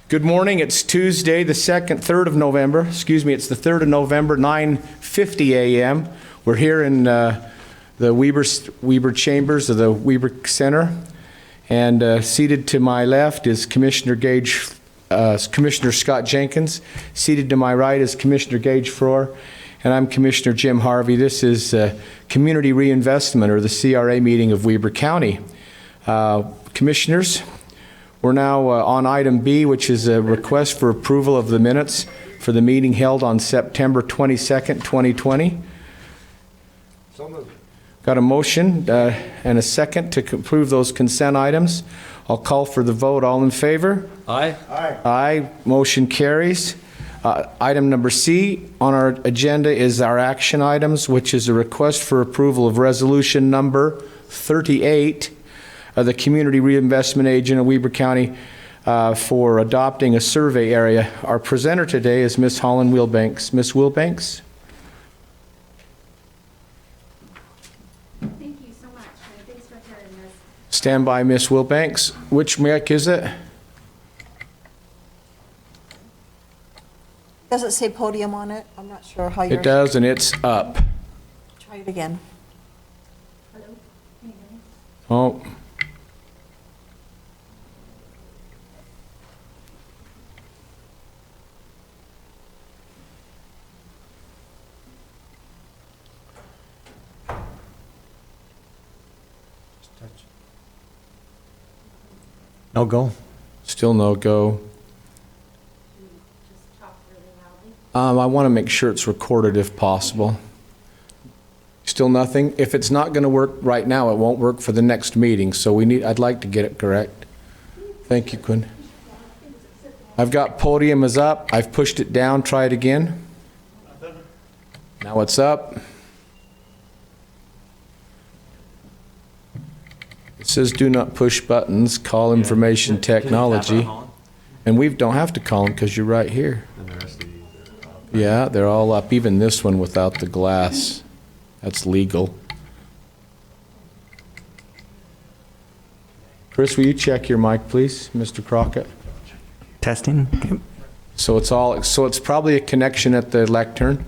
Good morning. It's Tuesday, the 3rd of November. It's the 3rd of November, 9:50 a.m. We're here in the WEBER chambers of the WEBER Center. And seated to my left is Commissioner Scott Jenkins. Seated to my right is Commissioner Gage Frohr. And I'm Commissioner Jim Harvey. This is Community Reinvestment, or the CRA meeting of Weber County. Commissioners, we're now on item B, which is a request for approval of the minutes for the meeting held on September 22nd, 2020. So moved. Got a motion and a second to approve those consent items. I'll call for the vote. All in favor? Aye. Aye. Aye. Motion carries. Item number C on our agenda is our action items, which is a request for approval of resolution number 38 of the Community Reinvestment Agent of Weber County for adopting a survey area. Our presenter today is Ms. Holland Wilbanks. Ms. Wilbanks? Thank you so much, and thanks for hearing this. Stand by, Ms. Wilbanks. Which mic is it? Does it say podium on it? I'm not sure how you're... It does, and it's up. Try it again. Hello? Can you hear me? Oh. No go. Still no go. Just talk really loudly. I want to make sure it's recorded if possible. Still nothing? If it's not going to work right now, it won't work for the next meeting, so I'd like to get it correct. Thank you, Quinn. I've got podium is up. I've pushed it down. Try it again. Now it's up. It says do not push buttons, call information technology. And we don't have to call them because you're right here. Yeah, they're all up, even this one without the glass. That's legal. Chris, will you check your mic, please, Mr. Crockett? Testing. Okay. So it's probably a connection at the lectern.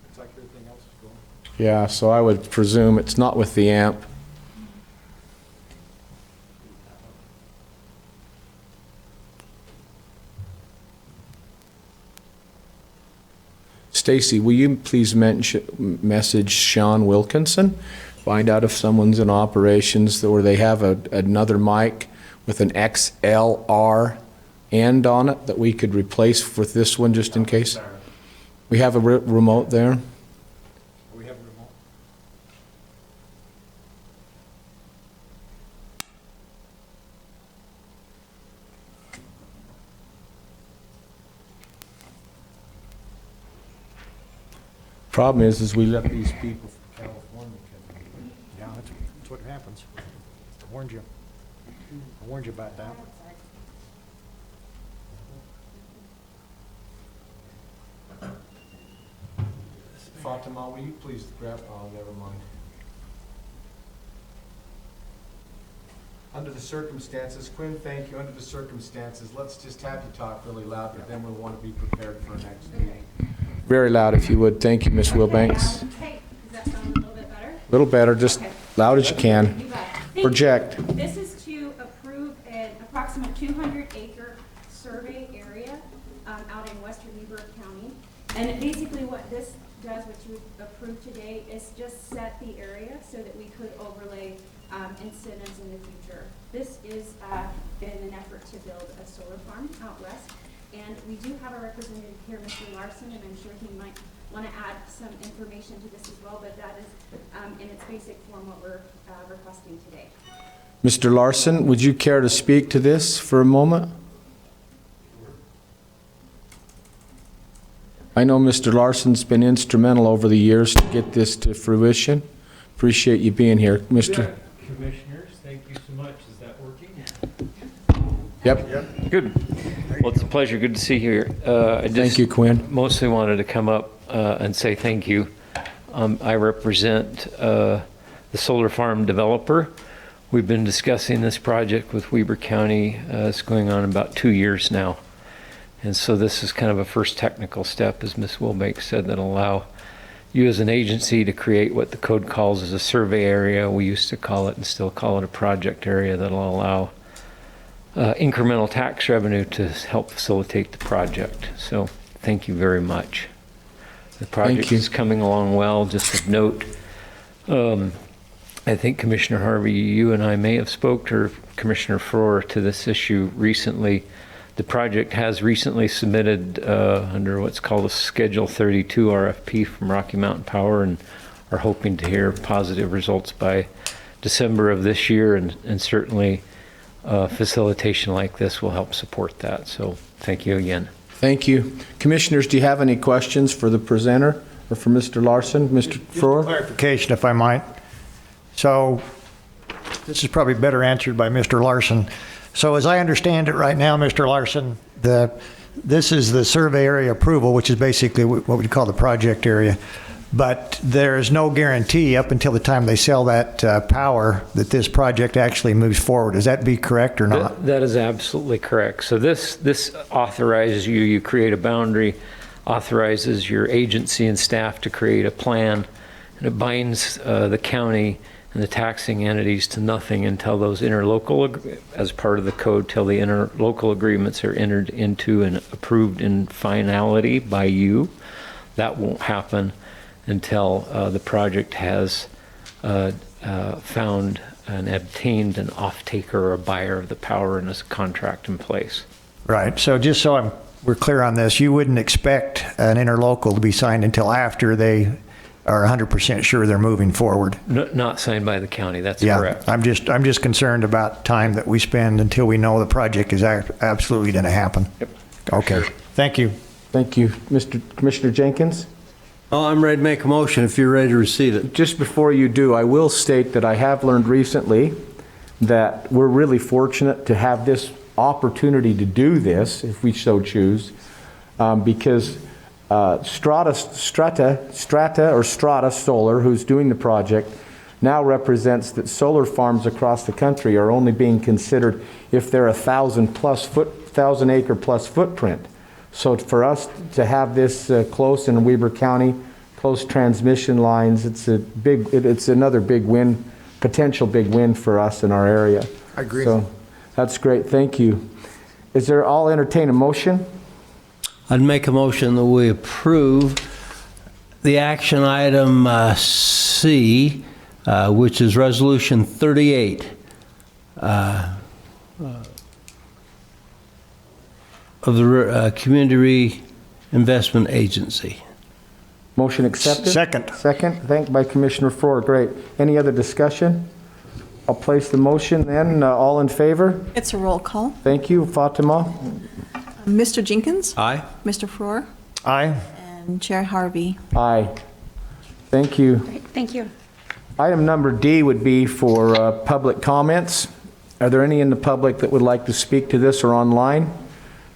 It's like everything else is going. Yeah, so I would presume it's not with the amp. Stacy, will you please message Sean Wilkinson? Find out if someone's in operations where they have another mic with an XLR end on it that we could replace with this one just in case. We have a remote there. We have a remote. Problem is we let these people from California come in. Yeah, that's what happens. I warned you. I warned you about that. Fatima, will you please grab, oh, never mind. Under the circumstances, Quinn, thank you. Under the circumstances, let's just have you talk really loud, but then we'll want to be prepared for our next meeting. Very loud, if you would. Thank you, Ms. Wilbanks. Hey, does that sound a little bit better? A little better, just Okay. loud as you can. You bet. Thank you. Project. This is to approve an approximate 200-acre survey area out in western Weber County. And basically what this does, what you approved today, is just set the area so that we could overlay incentives in the future. This is in an effort to build a solar farm out west. And we do have a representative here, Mr. Larson, and I'm sure he might want to add some information to this as well, but that is in its basic form what we're requesting today. Mr. Larson, would you care to speak to this for a moment? I know Mr. Larson's been instrumental over the years to get this to fruition. Appreciate you being here, Mr. Commissioners, thank you so much. Is that working? Yep. Good. Well, it's a pleasure. Good to see you here. Thank you, Quinn. Mostly wanted to come up and say thank you. I represent the solar farm developer. We've been discussing this project with Weber County. It's going on about 2 years now. And so this is kind of a first technical step, as Ms. Wilbank said, that'll allow you as an agency to create what the code calls as a survey area. We used to call it and still call it a project area that'll allow incremental tax revenue to help facilitate the project. So thank you very much. The project is coming along well. Just of note, I think Commissioner Harvey, you and I may have spoke to Commissioner Frohr to this issue recently. The project has recently submitted under what's called a Schedule 32 RFP from Rocky Mountain Power, and are hoping to hear positive results by December of this year, and certainly facilitation like this will help support that. So thank you again. Thank you. Commissioners, do you have any questions for the presenter or for Mr. Larson? Mr. Frohr? Clarification, if I might. So this is probably better answered by Mr. Larson. So as I understand it right now, Mr. Larson, this is the survey area approval, which is basically what we call the project area. But there is no guarantee up until the time they sell that power that this project actually moves forward. Is that be correct or not? That is absolutely correct. So this authorizes you create a boundary, authorizes your agency and staff to create a plan, and it binds the county and the taxing entities to nothing until those interlocal, as part of the code, till the interlocal agreements are entered into and approved in finality by you. That won't happen until the project has found and obtained an off-taker or a buyer of the power and a contract in place. Right. So just so we're clear on this, you wouldn't expect an interlocal to be signed until after they are 100% sure they're moving forward. Not signed by the county, that's Yeah, correct. I'm just concerned about time that we spend until we know the project is absolutely going to happen. Yep. Okay. Thank you. Thank you. Commissioner Jenkins? Oh, I'm ready to make a motion if you're ready to receive it. Just before you do, I will state that I have learned recently that we're really fortunate to have this opportunity to do this, if we so choose, because Strata Solar, who's doing the project, now represents that solar farms across the country are only being considered if they're 1,000 acre plus footprint. So for us to have this close in Weber County, close transmission lines, it's another big win, potential big win for us in our area. I agree. So that's great. Thank you. I'll entertain a motion. I'd make a motion that we approve the action item C, which is Resolution 38 of the Community Investment Agency. Motion accepted? Second. Second, thanked by Commissioner Frohr. Great. Any other discussion? I'll place the motion then. All in favor? It's a roll call. Thank you. Fatima? Mr. Jenkins? Aye. Mr. Frohr? Aye. And Chair Harvey? Aye. Thank you. Great, thank you. Item number D would be for public comments. Are there any in the public that would like to speak to this or online?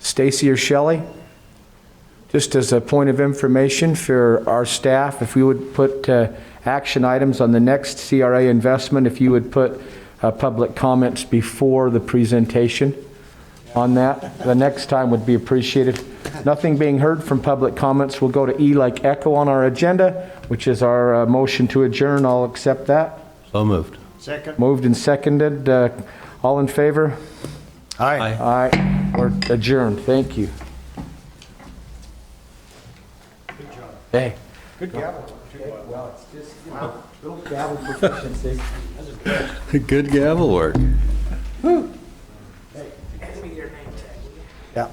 Stacy or Shelley? Just as a point of information for our staff, if we would put action items on the next CRA investment, if you would put public comments before the presentation on that, the next time would be appreciated. Nothing being heard from public comments, we'll go to E like echo on our agenda, which is our motion to adjourn. I'll accept that. So moved. Second. Moved and seconded. All in favor? Aye. Aye. We're adjourned. Thank you. Good job. Hey. Good gavel. Well, it's just, little gavel proficiency. Good gavel work. Yeah.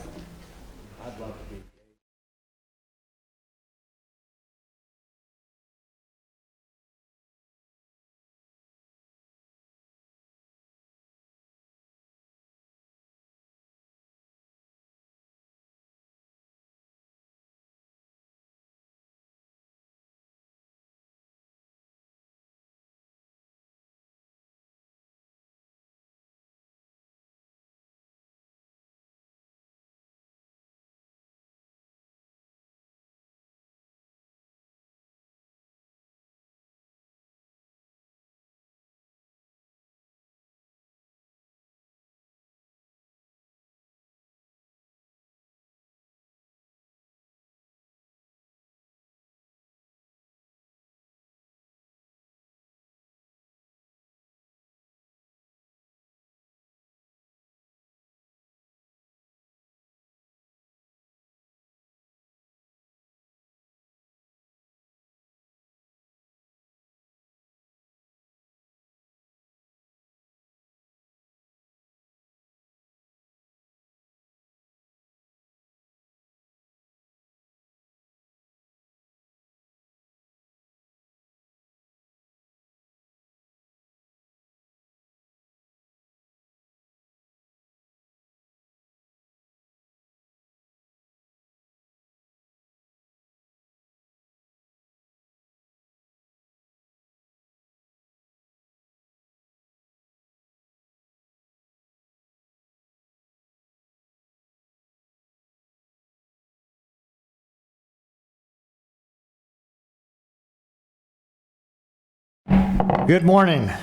Good morning. I'd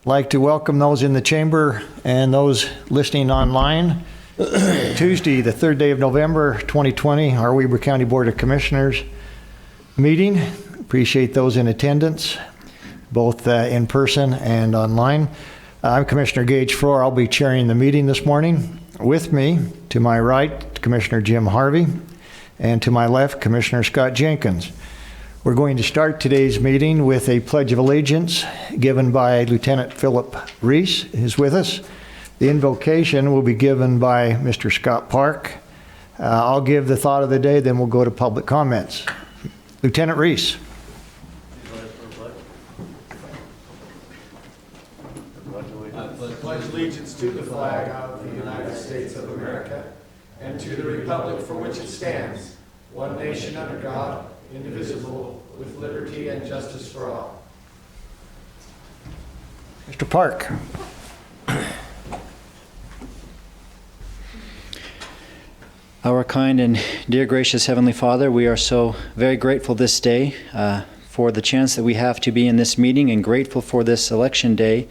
like to welcome those in the chamber and those listening online. Tuesday, the 3rd day of November, 2020, our Weber County Board of Commissioners meeting. Appreciate those in attendance, both in person and online. I'm Commissioner Gage Frohr. I'll be chairing the meeting this morning. With me, to my right, Commissioner Jim Harvey, and to my left, Commissioner Scott Jenkins. We're going to start today's meeting with a Pledge of Allegiance given by Lieutenant Philip Reese, who's with us. The invocation will be given by Mr. Scott Park. I'll give the thought of the day, then we'll go to public comments. Lieutenant Reese. I pledge allegiance to the flag of the United States of America and to the republic for which it stands, one nation under God, indivisible, with liberty and justice for all. Mr. Park. Our kind and dear gracious Heavenly Father, we are so very grateful this day for the chance that we have to be in this meeting, and grateful for this election day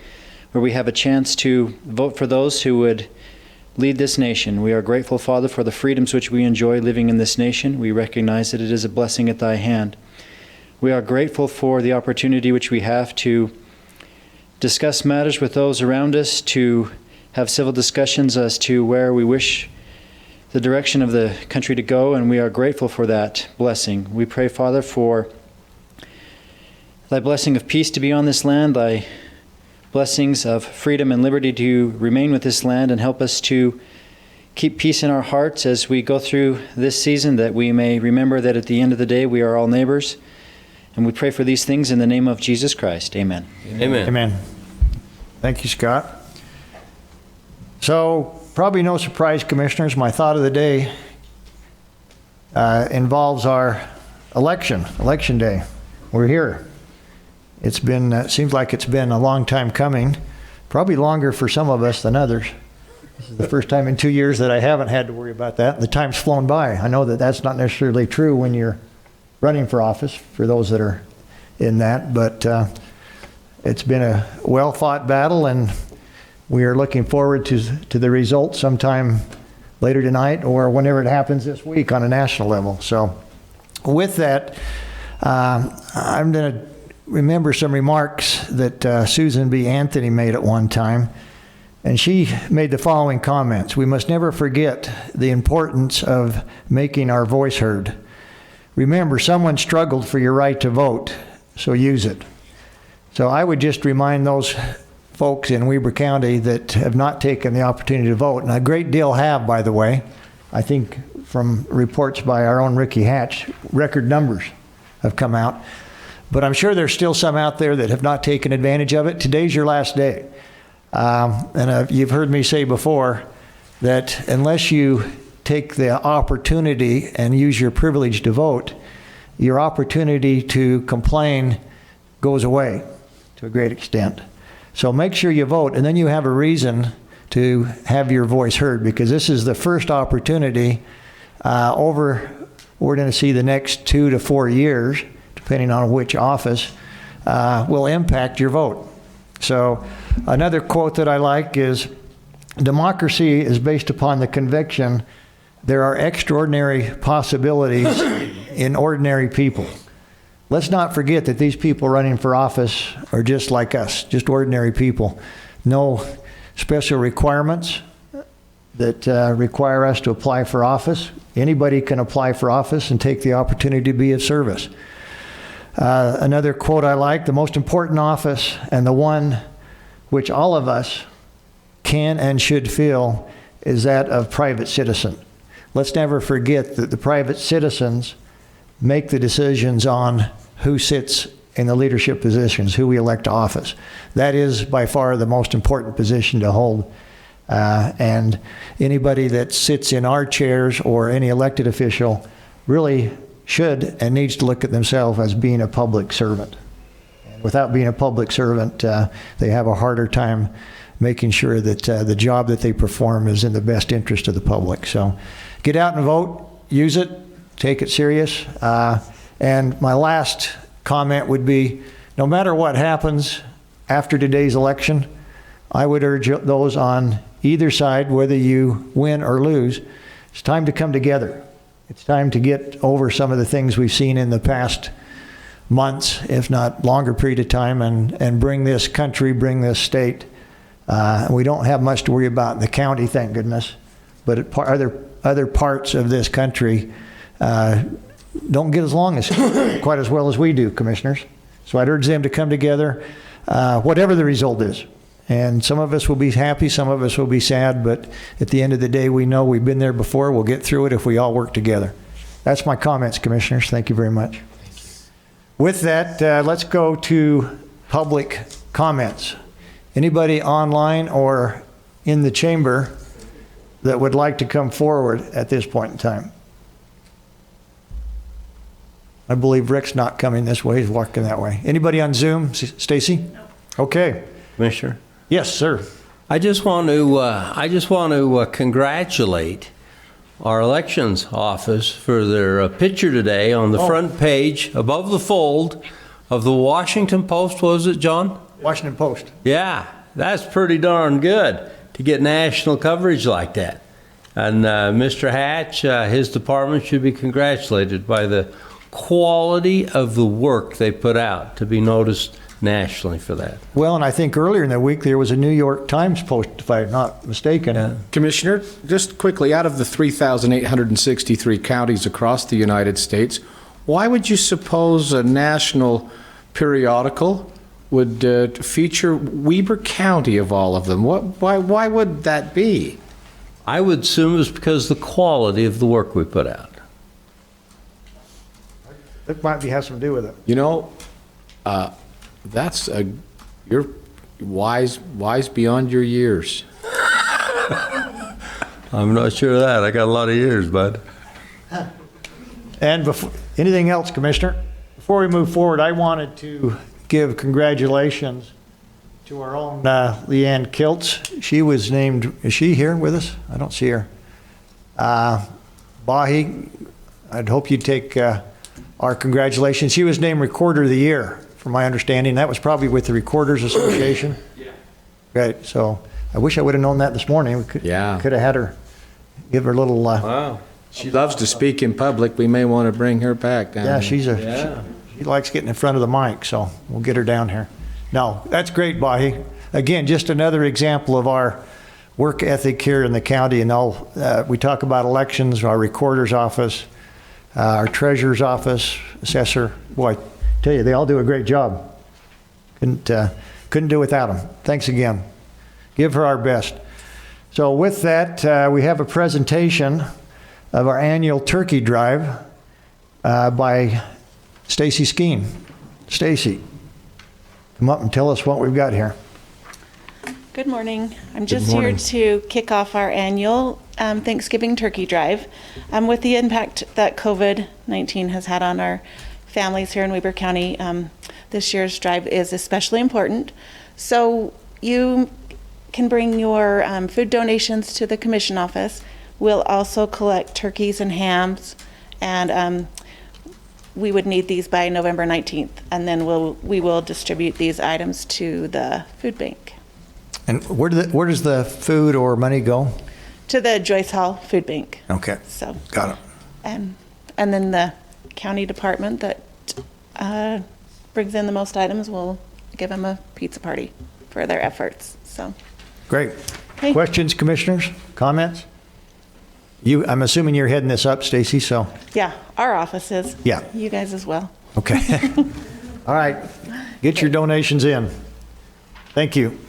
where we have a chance to vote for those who would lead this nation. We are grateful, Father, for the freedoms which we enjoy living in this nation. We recognize that it is a blessing at Thy hand. We are grateful for the opportunity which we have to discuss matters with those around us, to have civil discussions as to where we wish the direction of the country to go, and we are grateful for that blessing. We pray, Father, for Thy blessing of peace to be on this land, Thy blessings of freedom and liberty to remain with this land, and help us to keep peace in our hearts as we go through this season, that we may remember that at the end of the day we are all neighbors. And we pray for these things in the name of Jesus Christ. Amen. Amen. Amen. Thank you, Scott. So, probably no surprise, Commissioners, my thought of the day involves our election day. We're here. It's been, seems like it's been a long time coming, probably longer for some of us than others. This is the first time in 2 years that I haven't had to worry about that. The time's flown by. I know that that's not necessarily true when you're running for office, for those that are in that, but it's been a well-fought battle, and we are looking forward to the results sometime later tonight or whenever it happens this week on a national level. So with that, I'm going to remember some remarks that Susan B. Anthony made at one time, and she made the following comments. We must never forget the importance of making our voice heard. Remember, someone struggled for your right to vote, so use it. So I would just remind those folks in Weber County that have not taken the opportunity to vote, and a great deal have, by the way. I think from reports by our own Ricky Hatch, record numbers have come out. But I'm sure there's still some out there that have not taken advantage of it. Today's your last day. You've heard me say before that unless you take the opportunity and use your privilege to vote, your opportunity to complain goes away to a great extent. So make sure you vote, and then you have a reason to have your voice heard, because this is the first opportunity we're going to see the next 2 to 4 years, depending on which office, will impact your vote. So another quote that I like is, democracy is based upon the conviction there are extraordinary possibilities in ordinary people. Let's not forget that these people running for office are just like us, just ordinary people. No special requirements that require us to apply for office. Anybody can apply for office and take the opportunity to be of service. Another quote I like, the most important office and the one which all of us can and should fill is that of private citizen. Let's never forget that the private citizens make the decisions on who sits in the leadership positions, who we elect to office. That is by far the most important position to hold. And anybody that sits in our chairs or any elected official really should and needs to look at themselves as being a public servant. And without being a public servant, they have a harder time making sure that the job that they perform is in the best interest of the public. So get out and vote, use it, take it serious. And my last comment would be, no matter what happens after today's election, I would urge those on either side, whether you win or lose, it's time to come together. It's time to get over some of the things we've seen in the past months, if not longer period of time, and bring this country, bring this state. We don't have much to worry about in the county, thank goodness, but other parts of this country don't get quite as well as we do, commissioners. So I'd urge them to come together, whatever the result is. And some of us will be happy, some of us will be sad, but at the end of the day, we know we've been there before. We'll get through it if we all work together. That's my comments, commissioners. Thank you very much. With that, let's go to public comments. Anybody online or in the chamber that would like to come forward at this point in time? I believe Rick's not coming this way. He's walking that way. Anybody on Zoom? Stacy? No. Okay. Commissioner? Yes, sir. I just want to congratulate our elections office for their picture today on the front page above the fold of the Washington Post. Was it, John? Washington Post. Yeah, that's pretty darn good to get national coverage like that. And Mr. Hatch, his department should be congratulated by the quality of the work they put out to be noticed nationally for that. Well, and I think earlier in the week there was a New York Times post, if I'm not mistaken. Yeah. Commissioner, just quickly, out of the 3,863 counties across the United States, why would you suppose a national periodical would feature Weber County of all of them? Why would that be? I would assume it's because of the quality of the work we put out. It might have something to do with it. You know, you're wise beyond your years. I'm not sure of that. I got a lot of years, bud. And anything else, Commissioner? Before we move forward, I wanted to give congratulations to our own Leanne Kiltz. She was named, is she here with us? I don't see her. Bahi, I'd hope you'd take our congratulations. She was named Recorder of the Year, from my understanding. That was probably with the Recorders Association. Yeah. Right, so I wish I would have known that this morning. We could have had her, give her a little... Wow. She loves to speak in public. We may want to bring her back down. Yeah, here. she likes getting in front of the mic, so we'll get her down here. No, that's great, Bahi. Again, just another example of our work ethic here in the county. And all we talk about elections, our recorder's office, our treasurer's office, assessor. Boy, I tell you, they all do a great job. Couldn't do without them. Thanks again. Give her our best. So with that, we have a presentation of our annual turkey drive by Stacy Skeen. Stacy, come up and tell us what we've got here. Good morning. I'm just here to kick off our annual Thanksgiving turkey drive. With the impact that COVID-19 has had on our families here in Weber County, this year's drive is especially important. So you can bring your food donations to the commission office. We'll also collect turkeys and hams, and we would need these by November 19th, and then we will distribute these items to the food bank. And where does the food or money go? To the Joyce Hall Food Bank. Okay. So got it. And then the county department that brings in the most items will give them a pizza party for their efforts. So great. Okay. Questions, commissioners? Comments? I'm assuming you're heading this up, Stacy. So yeah, our office is. Yeah. You guys as well. okay. All right. Get your donations in. Thank you.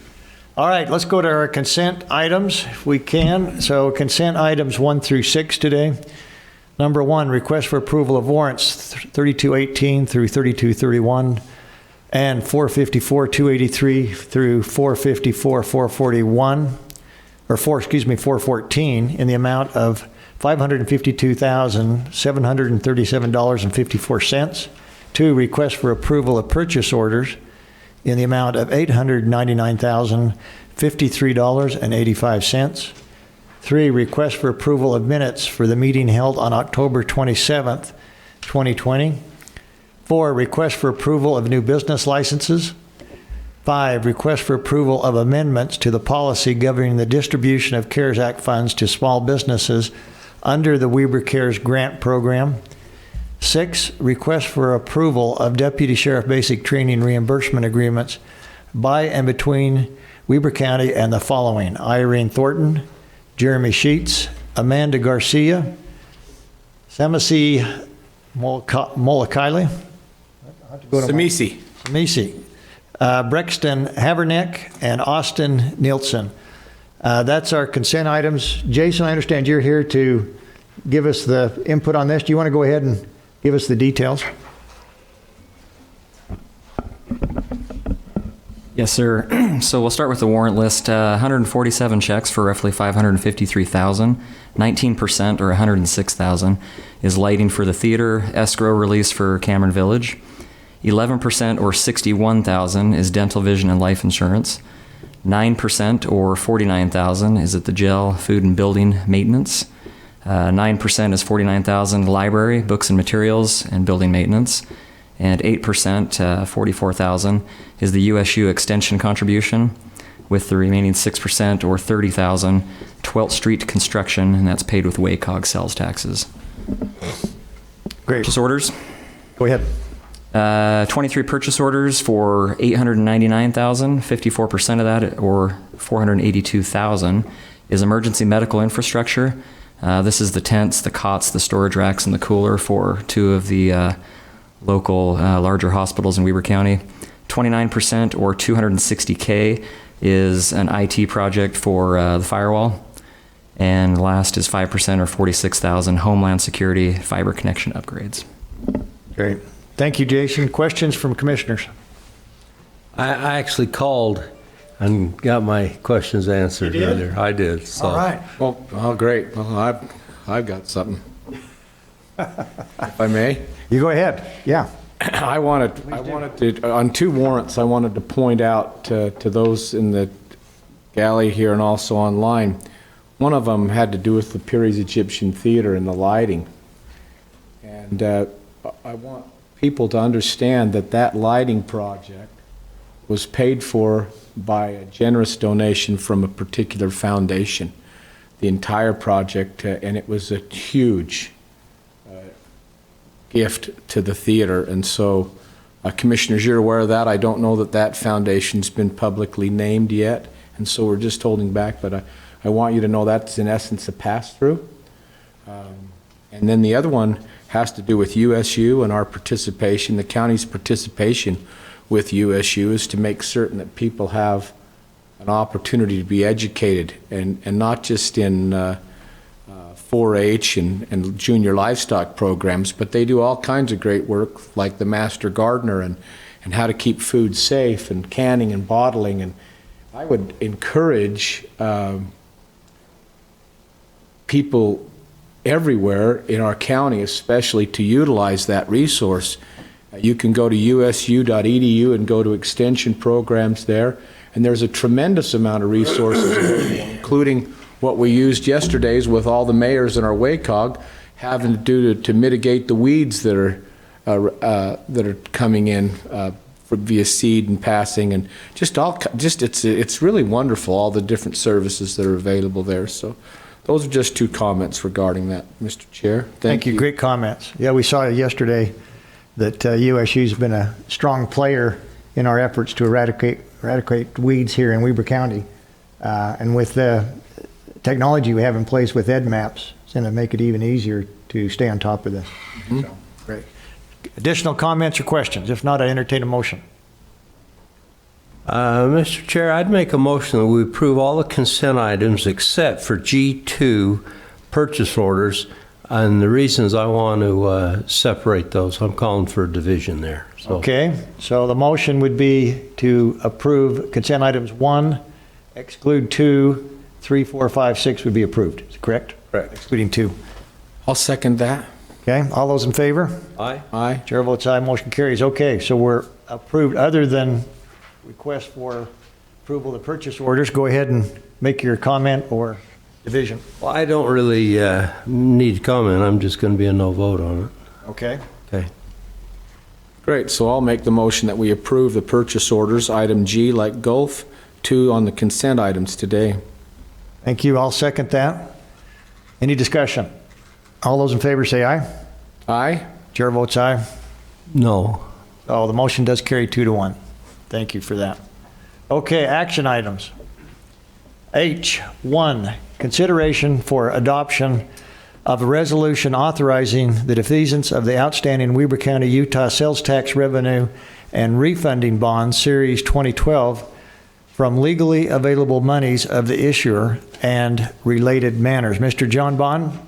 All right, let's go to our consent items if we can. So consent items 1 through 6 today. Number 1, request for approval of warrants 3218 through 3231 and 454-283 through 454-441, or 414 in the amount of $552,737.54. 2, request for approval of purchase orders in the amount of $899,053.85. 3, request for approval of minutes for the meeting held on October 27th, 2020. 4, request for approval of new business licenses. 5, request for approval of amendments to the policy governing the distribution of CARES Act funds to small businesses under the Weber Cares grant program. 6, request for approval of Deputy Sheriff Basic Training reimbursement agreements by and between Weber County and the following: Irene Thornton, Jeremy Sheets, Amanda Garcia, Samisi Molokile, Samisi. Brexton Haverneck, and Austin Nielsen. That's our consent items. Jason, I understand you're here to give us the input on this. Do you want to go ahead and give us the details? Yes, sir. So we'll start with the warrant list. 147 checks for roughly $553,000. 19%, or $106,000, is lighting for the theater, escrow release for Cameron Village. 11%, or $61,000, is dental, vision, and life insurance. 9%, or $49,000, is at the jail, food and building maintenance. 9% is $49,000, library, books and materials, and building maintenance. And 8%, $44,000, is the USU extension contribution, with the remaining 6%, or $30,000, 12th Street construction, and that's paid with WACOG sales taxes. Great. Purchase orders. Go ahead. 23 purchase orders for $899,000. 54% of that, or $482,000, is emergency medical infrastructure. This is the tents, the cots, the storage racks, and the cooler for 2 of the local larger hospitals in Weber County. 29%, or $260K, is an IT project for the firewall. And last is 5%, or $46,000, Homeland Security fiber connection upgrades. Great. Thank you, Jason. Questions from commissioners? I actually called and got my questions answered You did? earlier. I did. So. All right. Well, oh, great. Well, I've got something. If I may. You go ahead. Yeah. I wanted to, on 2 warrants, I wanted to point out to those in the galley here and also online. One of them had to do with the Peary's Egyptian Theater and the lighting. And I want people to understand that that lighting project was paid for by a generous donation from a particular foundation. The entire project, and it was a huge gift to the theater. And so, commissioners, you're aware of that. I don't know that that foundation's been publicly named yet, and so we're just holding back, but I want you to know that's in essence a pass-through. And then the other one has to do with USU and our participation. The county's participation with USU is to make certain that people have an opportunity to be educated, and not just in 4-H and junior livestock programs, but they do all kinds of great work like the Master Gardener and how to keep food safe and canning and bottling. And I would encourage people everywhere in our county especially to utilize that resource. You can go to usu.edu and go to extension programs there, and there's a tremendous amount of resources, including what we used yesterday's with all the mayors in our WACOG having to do to mitigate the weeds that are coming in via seed and passing, and it's really wonderful, all the different services that are available there. So those are just 2 comments regarding that, Mr. Chair. Thank you. Great comments. Yeah, we saw yesterday that USU's been a strong player in our efforts to eradicate weeds here in Weber County. And with the technology we have in place with EdMaps, it's going to make it even easier to stay on top of this. Mm-hmm. So, great. Additional comments or questions? If not, I entertain a motion. Mr. Chair, I'd make a motion that we approve all the consent items except for G2 purchase orders. And the reasons I want to separate those, I'm calling for a division there. So. Okay, so the motion would be to approve consent items 1, exclude 2, 3, 4, 5, 6 would be approved. Is it correct? Correct. Excluding 2. I'll second that. Okay, all those in favor? Aye. Aye. Chair votes aye, motion carries. Okay, so we're approved other than request for approval of purchase orders. Go ahead and make your comment or division. Well, I don't really need to comment. I'm just going to be a no vote on it. Okay. Okay. Great, so I'll make the motion that we approve the purchase orders, item G like golf, 2 on the consent items today. Thank you. I'll second that. Any discussion? All those in favor say aye. Aye? Chair votes aye. No. Oh, the motion does carry 2-1. Thank you for that. Okay, action items. H1, consideration for adoption of a resolution authorizing the defeasance of the outstanding Weber County, Utah sales tax revenue and refunding bonds, Series 2012, from legally available monies of the issuer and related manners. Mr. John Bond,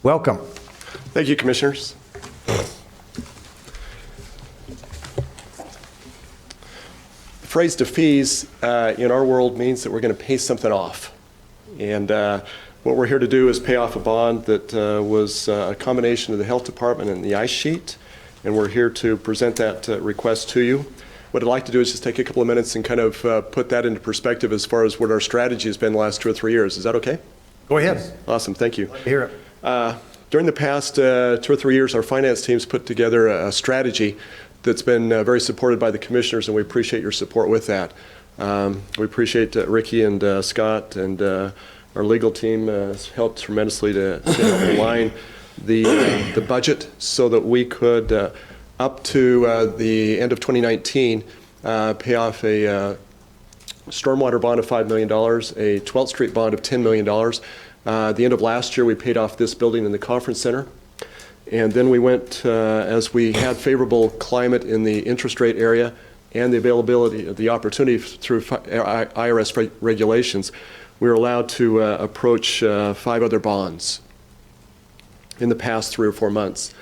welcome. Thank you, Commissioners. The phrase defease in our world means that we're going to pay something off. And what we're here to do is pay off a bond that was a combination of the Health Department and the ice sheet. And we're here to present that request to you. What I'd like to do is just take a couple of minutes and kind of put that into perspective as far as what our strategy has been the last 2 or 3 years. Is that okay? Go ahead. Awesome, thank you. Hear it. During the past 2 or 3 years, our finance team's put together a strategy that's been very supported by the commissioners, and we appreciate your support with that. We appreciate Ricky and Scott, and our legal team has helped tremendously to align the budget so that we could, up to the end of 2019, pay off a stormwater bond of $5 million, a 12th Street bond of $10 million. At the end of last year, we paid off this building in the conference center. And then we went, as we had favorable climate in the interest rate area and the availability of the opportunity through IRS regulations, we were allowed to approach 5 other bonds in the past 3 or 4 months.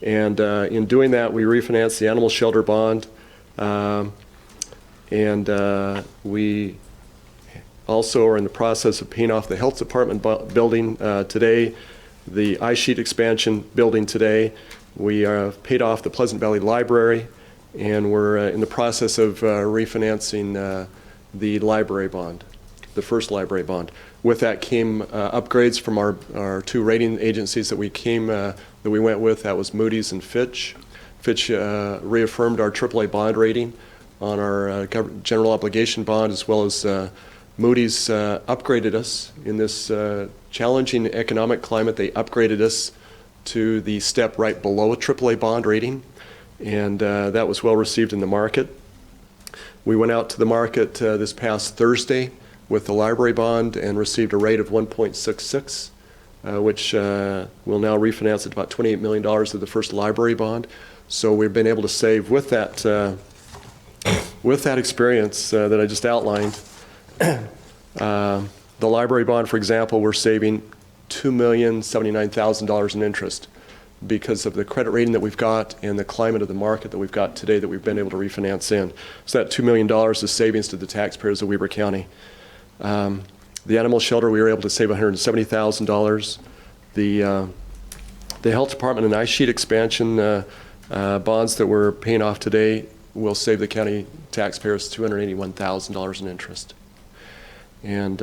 And in doing that, we refinanced the animal shelter bond, and we also are in the process of paying off the Health Department building today, the ice sheet expansion building today. We paid off the Pleasant Valley Library, and we're in the process of refinancing the library bond, the first library bond. With that came upgrades from our 2 rating agencies that we went with. That was Moody's and Fitch. Fitch reaffirmed our AAA bond rating on our general obligation bond, as well as Moody's upgraded us in this challenging economic climate. They upgraded us to the step right below a AAA bond rating, and that was well received in the market. We went out to the market this past Thursday with the library bond and received a rate of 1.66, which will now refinance at about $28 million of the first library bond. So we've been able to save with that experience that I just outlined. The library bond, for example, we're saving $2,079,000 in interest because of the credit rating that we've got and the climate of the market that we've got today that we've been able to refinance in. So that $2 million is savings to the taxpayers of Weber County. The animal shelter, we were able to save $170,000. The Health Department and ice sheet expansion bonds that we're paying off today will save the county taxpayers $281,000 in interest. And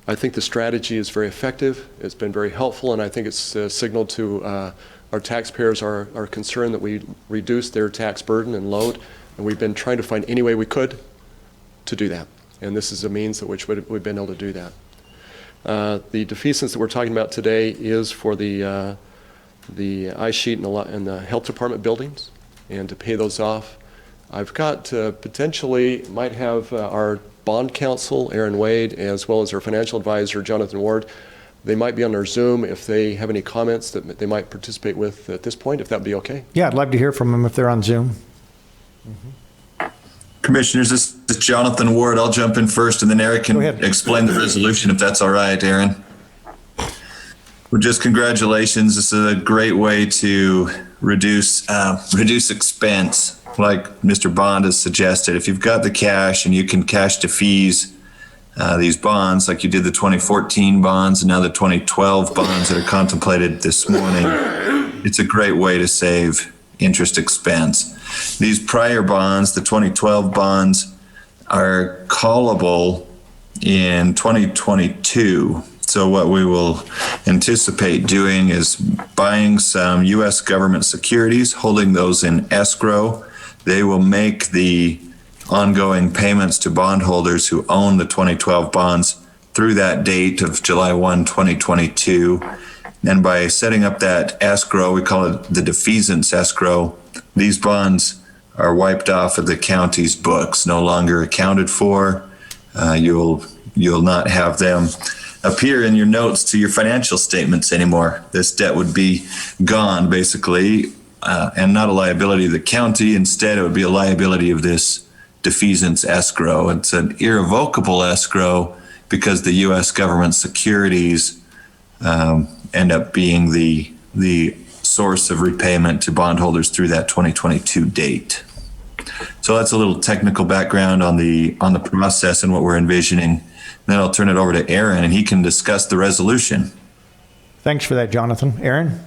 I think the strategy is very effective. It's been very helpful, and I think it's signaled to our taxpayers our concern that we reduce their tax burden and load, and we've been trying to find any way we could to do that. And this is a means at which we've been able to do that. The defeasance that we're talking about today is for the ice sheet and the Health Department buildings, and to pay those off. I've got potentially might have our bond counsel, Aaron Wade, as well as our financial advisor, Jonathan Ward. They might be on our Zoom if they have any comments that they might participate with at this point, if that'd be okay. Yeah, I'd love to hear from them if they're on Zoom. Commissioners, this is Jonathan Ward. I'll jump in first, and then Eric can explain the resolution, if that's all right, Aaron. Well, just congratulations. This is a great way to reduce expense, like Mr. Bond has suggested. If you've got the cash and you can cash defease these bonds, like you did the 2014 bonds and now the 2012 bonds that are contemplated this morning, it's a great way to save interest expense. These prior bonds, the 2012 bonds, are callable in 2022. So what we will anticipate doing is buying some U.S. government securities, holding those in escrow. They will make the ongoing payments to bondholders who own the 2012 bonds through that date of July 1, 2022. And by setting up that escrow, we call it the defeasance escrow, these bonds are wiped off of the county's books, no longer accounted for. You'll not have them appear in your notes to your financial statements anymore. This debt would be gone, basically, and not a liability of the county. Instead, it would be a liability of this defeasance escrow. It's an irrevocable escrow because the U.S. government securities end up being the source of repayment to bondholders through that 2022 date. So that's a little technical background on the process and what we're envisioning. Then I'll turn it over to Aaron, and he can discuss the resolution. Thanks for that, Jonathan. Aaron?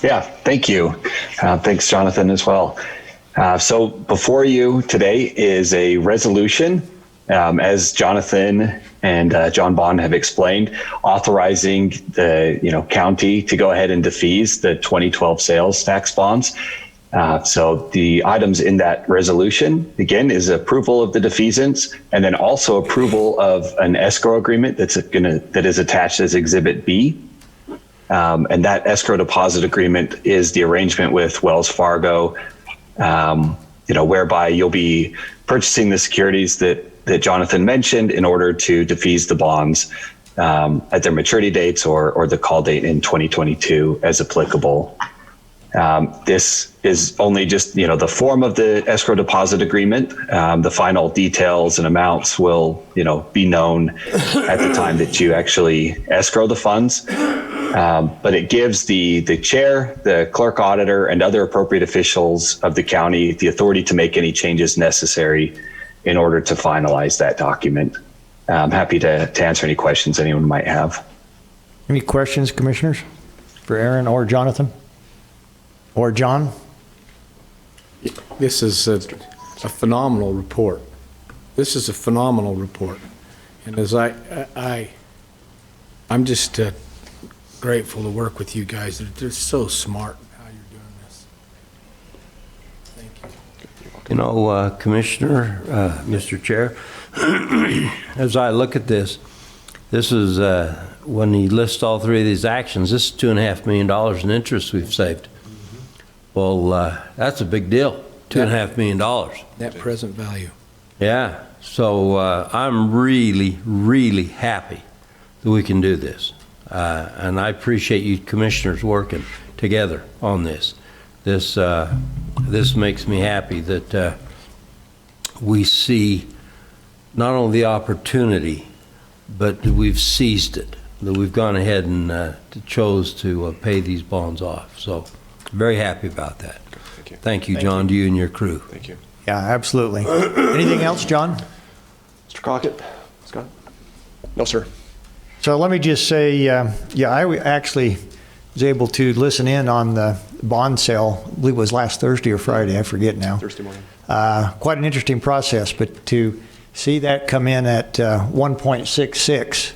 Yeah, thank you. Thanks, Jonathan, as well. So before you today is a resolution, as Jonathan and John Bond have explained, authorizing the county to go ahead and defease the 2012 sales tax bonds. So the items in that resolution, again, is approval of the defeasance, and then also approval of an escrow agreement that is attached as Exhibit B. And that escrow deposit agreement is the arrangement with Wells Fargo, whereby you'll be purchasing the securities that Jonathan mentioned in order to defease the bonds at their maturity dates or the call date in 2022 as applicable. This is only just, the form of the escrow deposit agreement. The final details and amounts will, be known at the time that you actually escrow the funds. But it gives the chair, the clerk auditor, and other appropriate officials of the county the authority to make any changes necessary in order to finalize that document. I'm happy to answer any questions anyone might have. Any questions, commissioners, for Aaron or Jonathan? Or John? This is a phenomenal report. This is a phenomenal report. And as I'm just grateful to work with you guys. They're so smart how you're doing this. Thank you. Commissioner, Mr. Chair, as I look at this is when he lists all three of these actions, this is $2.5 million in interest we've saved. Well, that's a big deal, $2.5 million. Net present value. Yeah, so I'm really, really happy that we can do this. And I appreciate you commissioners working together on this. This makes me happy that we see not only the opportunity, but that we've seized it, that we've gone ahead and chose to pay these bonds off. So very happy about that. Thank you. Thank you, John, to you and your crew. Thank you. Yeah, absolutely. Anything else, John? Mr. Crockett? Scott? No, sir. So let me just say, I actually was able to listen in on the bond sale. I believe it was last Thursday or Friday. I forget now. Thursday morning. Quite an interesting process, but to see that come in at 1.66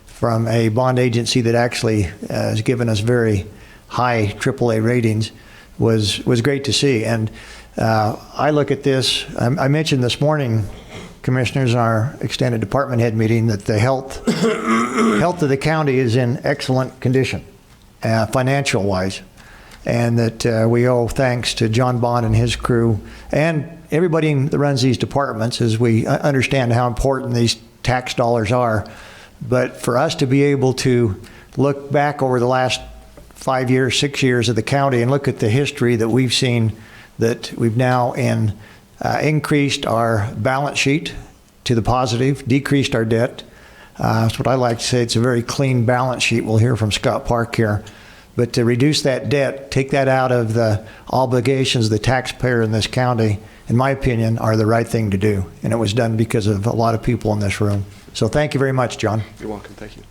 from a bond agency that actually has given us very high AAA ratings was great to see. And I look at this, I mentioned this morning, commissioners, in our extended department head meeting, that the health of the county is in excellent condition, financial wise, and that we owe thanks to John Bond and his crew and everybody that runs these departments, as we understand how important these tax dollars are. But for us to be able to look back over the last 5 years, 6 years of the county and look at the history that we've seen, that we've now increased our balance sheet to the positive, decreased our debt. That's what I like to say. It's a very clean balance sheet. We'll hear from Scott Park here. But to reduce that debt, take that out of the obligations of the taxpayer in this county, in my opinion, are the right thing to do. And it was done because of a lot of people in this room. So thank you very much, John. You're welcome. Thank you.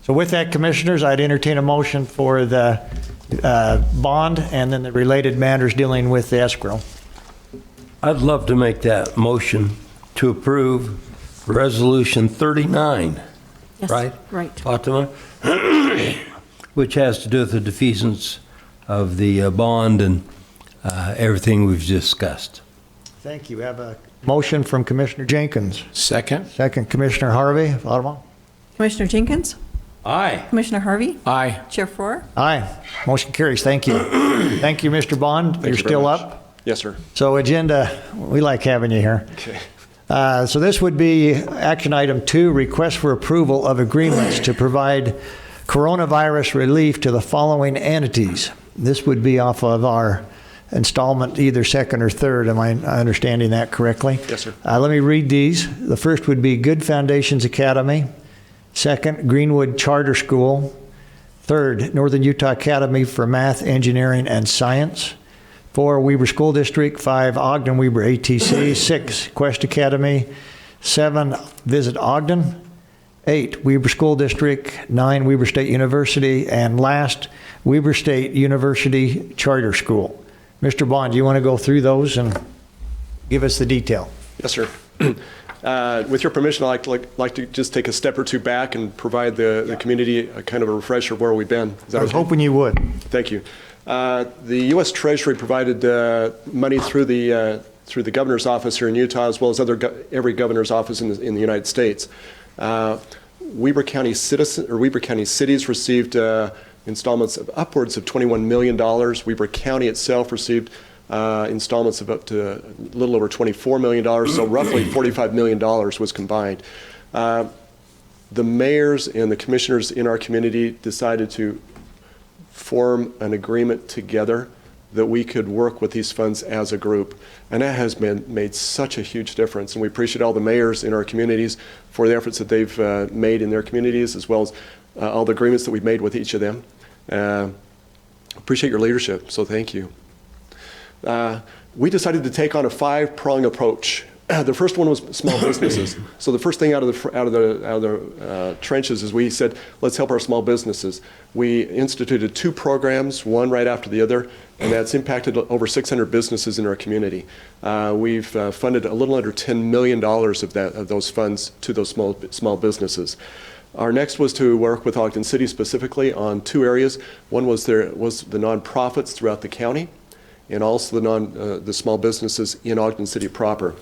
So with that, commissioners, I'd entertain a motion for the bond and then the related matters dealing with the escrow. I'd love to make that motion to approve Resolution 39 Yes, right? right. Fatima, which has to do with the defeasance of the bond and everything we've discussed. Thank you. We have a motion from Commissioner Jenkins. Second? Second, Commissioner Harvey. Fatima? Commissioner Jenkins? Aye. Commissioner Harvey? Aye. Chair Four? Aye. Motion carries. Thank you. Thank you, Mr. Bond. You're you very still much. up? Yes, sir. So agenda, we like having you here. Okay. So this would be action item 2, request for approval of agreements to provide coronavirus relief to the following entities. This would be off of our installment, either second or third. Am I understanding that correctly? Yes, sir. Let me read these. The first would be Good Foundations Academy. Second, Greenwood Charter School. Third, Northern Utah Academy for Math, Engineering, and Science. 4, Weber School District. 5, Ogden Weber ATC. 6, Quest Academy. 7, Visit Ogden. 8, Weber School District. 9, Weber State University. And last, Weber State University Charter School. Mr. Bond, do you want to go through those and give us the detail? Yes, sir. With your permission, I'd like to just take a step or two back and provide the community a kind of a refresher of where we've been. Is that I was okay? hoping you would. Thank you. The U.S. Treasury provided money through the governor's office here in Utah, as well as every governor's office in the United States. Weber County cities received installments of upwards of $21 million. Weber County itself received installments of up to a little over $24 million, so roughly $45 million was combined. The mayors and the commissioners in our community decided to form an agreement together that we could work with these funds as a group. And that has made such a huge difference. And we appreciate all the mayors in our communities for the efforts that they've made in their communities, as well as all the agreements that we've made with each of them. Appreciate your leadership, so thank you. We decided to take on a 5-prong approach. The first one was small businesses. So the first thing out of the trenches is we said, let's help our small businesses. We instituted 2 programs, one right after the other, and that's impacted over 600 businesses in our community. We've funded a little under $10 million of those funds to those small businesses. Our next was to work with Ogden City specifically on 2 areas. One was the nonprofits throughout the county, and also the small businesses in Ogden City proper.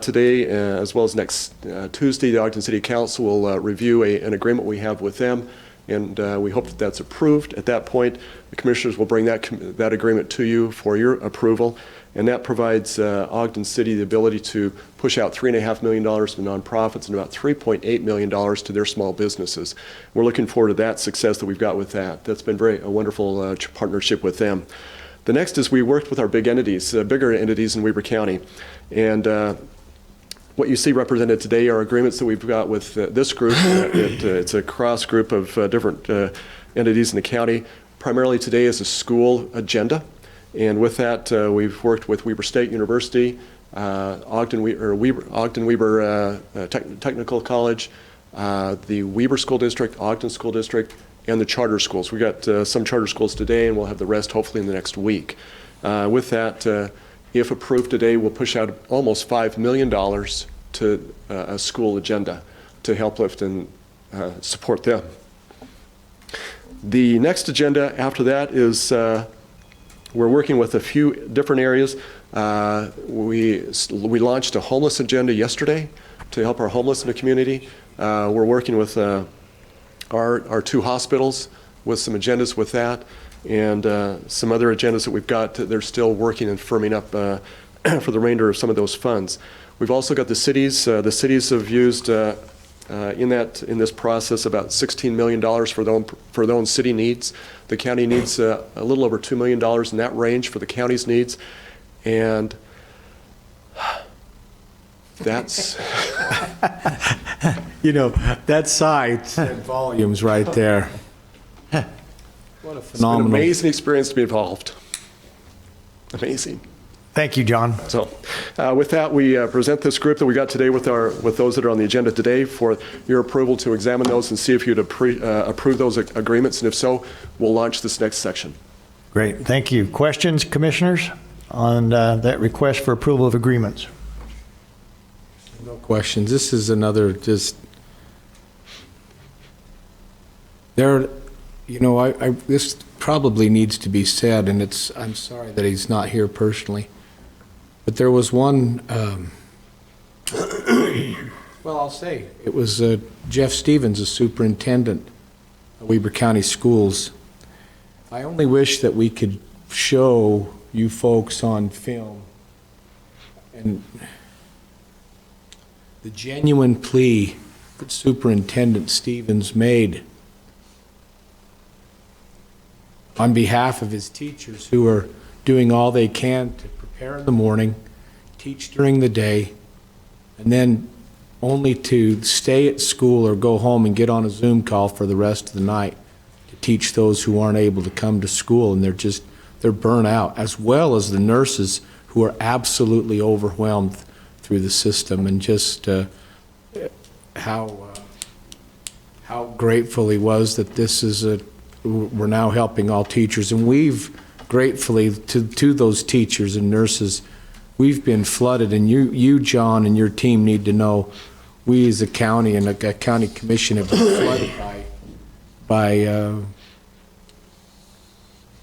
Today, as well as next Tuesday, the Ogden City Council will review an agreement we have with them, and we hope that that's approved. At that point, the commissioners will bring that agreement to you for your approval, and that provides Ogden City the ability to push out $3.5 million to nonprofits and about $3.8 million to their small businesses. We're looking forward to that success that we've got with that. That's been a wonderful partnership with them. The next is we worked with our bigger entities in Weber County. And what you see represented today are agreements that we've got with this group. It's a cross group of different entities in the county. Primarily today is a school agenda. And with that, we've worked with Weber State University, Ogden Weber Technical College, the Weber School District, Ogden School District, and the charter schools. We got some charter schools today, and we'll have the rest hopefully in the next week. With that, if approved today, we'll push out almost $5 million to a school agenda to help lift and support them. The next agenda after that is we're working with a few different areas. We launched a homeless agenda yesterday to help our homeless in the community. We're working with our 2 hospitals with some agendas with that, and some other agendas that we've got. They're still working and firming up for the remainder of some of those funds. We've also got the cities. The cities have used in this process about $16 million for their own city needs. The county needs a little over $2 million in that range for the county's needs, and that's that sigh said volumes right there. What a phenomenal. It's been an amazing experience to be involved. Amazing. Thank you, John. So with that, we present this group that we got today with those that are on the agenda today for your approval to examine those and see if you'd approve those agreements, and if so, we'll launch this next section. Great. Thank you. Questions, commissioners, on that request for approval of agreements? No questions. This is another just There, you know, this probably needs to be said, and I'm sorry that he's not here personally, but there was one, well, I'll say, it was Jeff Stevens, the superintendent of Weber County Schools. I only wish that we could show you folks on film and the genuine plea that Superintendent Stevens made on behalf of his teachers who are doing all they can to prepare in the morning, teach during the day, and then only to stay at school or go home and get on a Zoom call for the rest of the night to teach those who aren't able to come to school, and they're burnt out, as well as the nurses who are absolutely overwhelmed through the system, and just how grateful he was that this is we're now helping all teachers. And we've gratefully to those teachers and nurses, we've been flooded, and you John and your team need to know, we as a county and a county commission have been flooded by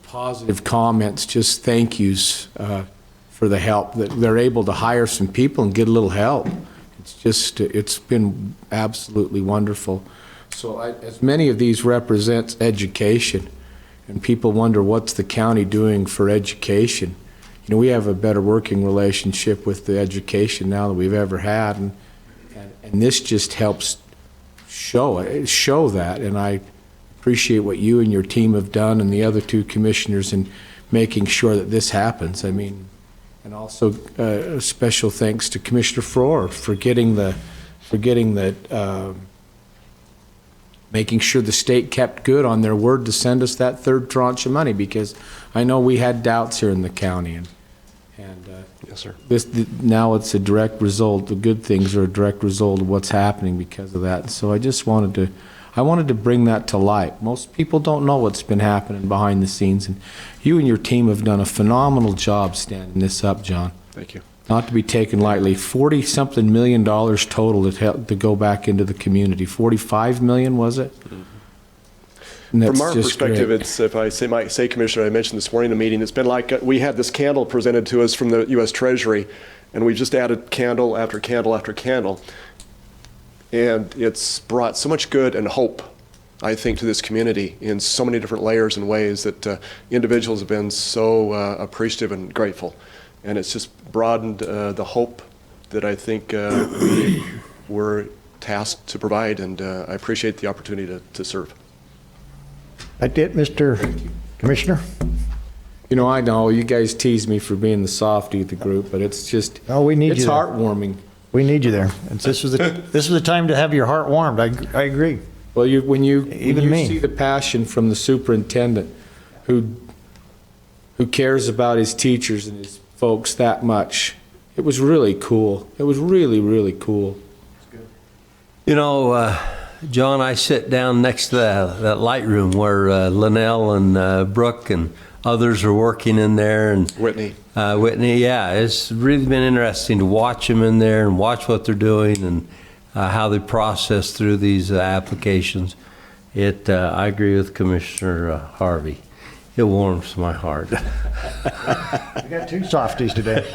positive comments, just thank yous for the help, that they're able to hire some people and get a little help. It's been absolutely wonderful. So as many of these represents education, and people wonder what's the county doing for education. You know, we have a better working relationship with the education now than we've ever had, and this just helps show that. And I appreciate what you and your team have done, and the other two commissioners, in making sure that this happens. I mean, and also special thanks to Commissioner Frohr for making sure the state kept good on their word to send us that third tranche of money, because I know we had doubts here in the county, and Yes, sir. Now it's a direct result. The good things are a direct result of what's happening because of that. So I just wanted to bring that to light. Most people don't know what's been happening behind the scenes, and you and your team have done a phenomenal job standing this up, John. Thank you. Not to be taken lightly. $40-something million total to go back into the community. 45 million, was it? Mm-hmm. And that's From our just perspective, great. it's, if I might say, Commissioner, I mentioned this morning in the meeting, it's been like we had this candle presented to us from the U.S. Treasury, and we just added candle after candle after candle. And it's brought so much good and hope, I think, to this community in so many different layers and ways that individuals have been so appreciative and grateful. And it's just broadened the hope that I think we were tasked to provide, and I appreciate the opportunity to serve. That's it, Mr. Commissioner? You know, I know you guys tease me for being the softy of the group, but it's just, Oh, we need it's you there. heartwarming. We need you there. This was the time to have your heart warmed. I agree. Well, when you me. see the passion from the superintendent who cares about his teachers and his folks that much, it was really cool. It was really, really cool. You know, John, I sit down next to that light room where Linnell and Brooke and others are working in there, and Whitney. Whitney, yeah, it's really been interesting to watch them in there and watch what they're doing and how they process through these applications. I agree with Commissioner Harvey. It warms my heart. We got two softies today.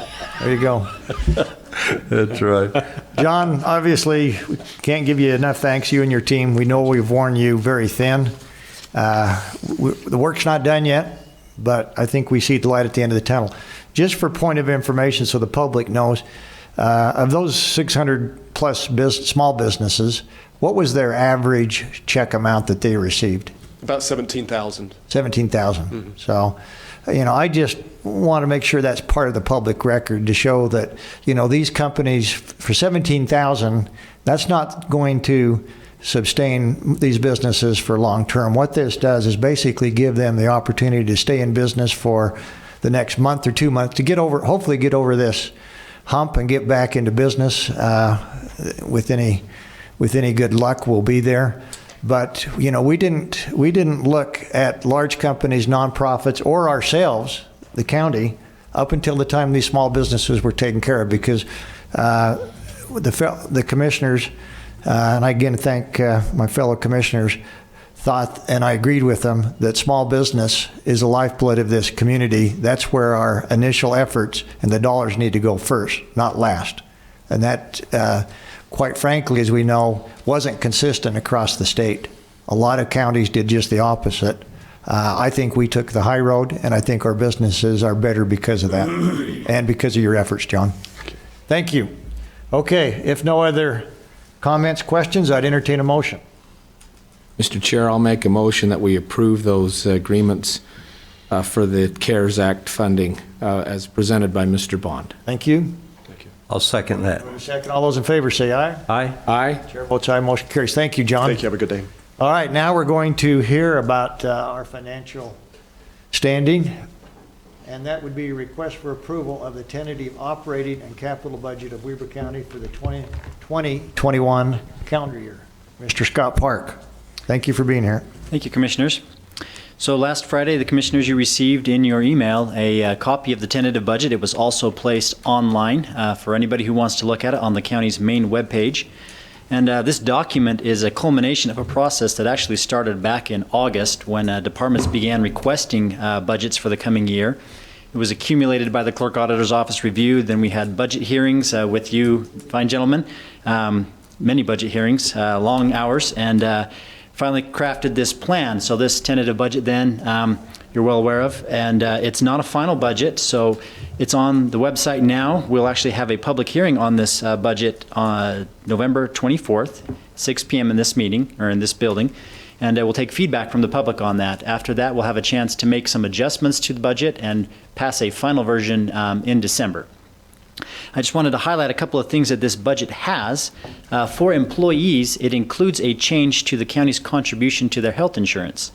There you go. That's right. John, obviously, we can't give you enough thanks, you and your team. We know we've worn you very thin. The work's not done yet, but I think we see the light at the end of the tunnel. Just for point of information so the public knows, of those 600 plus small businesses, what was their average check amount that they received? About 17,000. 17,000. Mm-hmm. So, you know, I just want to make sure that's part of the public record to show that, you know, these companies for 17,000, that's not going to sustain these businesses for long term. What this does is basically give them the opportunity to stay in business for the next month or 2 months to hopefully get over this hump and get back into business. With any good luck, we'll be there. But, you know, we didn't look at large companies, nonprofits, or ourselves, the county, up until the time these small businesses were taken care of, because the commissioners, and I again thank my fellow commissioners, thought, and I agreed with them, that small business is the lifeblood of this community. That's where our initial efforts and the dollars need to go first, not last. And that, quite frankly, as we know, wasn't consistent across the state. A lot of counties did just the opposite. I think we took the high road, and I think our businesses are better because of that and because of your efforts, John. Thank you. Okay, if no other comments, questions, I'd entertain a motion. Mr. Chair, I'll make a motion that we approve those agreements for the CARES Act funding as presented by Mr. Bond. Thank you. I'll second that. Second, all those in favor say aye. Aye. Aye. Chair votes aye, motion carries. Thank you, John. Thank you. Have a good day. All right, now we're going to hear about our financial standing, and that would be a request for approval of the tentative operating and capital budget of Weber County for the 2020-21 calendar year. Mr. Scott Park, thank you for being here. Thank you, Commissioners. So last Friday, the Commissioners, you received in your email a copy of the tentative budget. It was also placed online for anybody who wants to look at it on the county's main webpage. And this document is a culmination of a process that actually started back in August when departments began requesting budgets for the coming year. It was accumulated by the Clerk Auditor's Office, reviewed, then we had budget hearings with you fine gentlemen, many budget hearings, long hours, and finally crafted this plan. So this tentative budget then, you're well aware of, and it's not a final budget, so it's on the website now. We'll actually have a public hearing on this budget on November 24th, 6 p.m. in this meeting, or in this building, and we'll take feedback from the public on that. After that, we'll have a chance to make some adjustments to the budget and pass a final version in December. I just wanted to highlight a couple of things that this budget has. For employees, it includes a change to the county's contribution to their health insurance.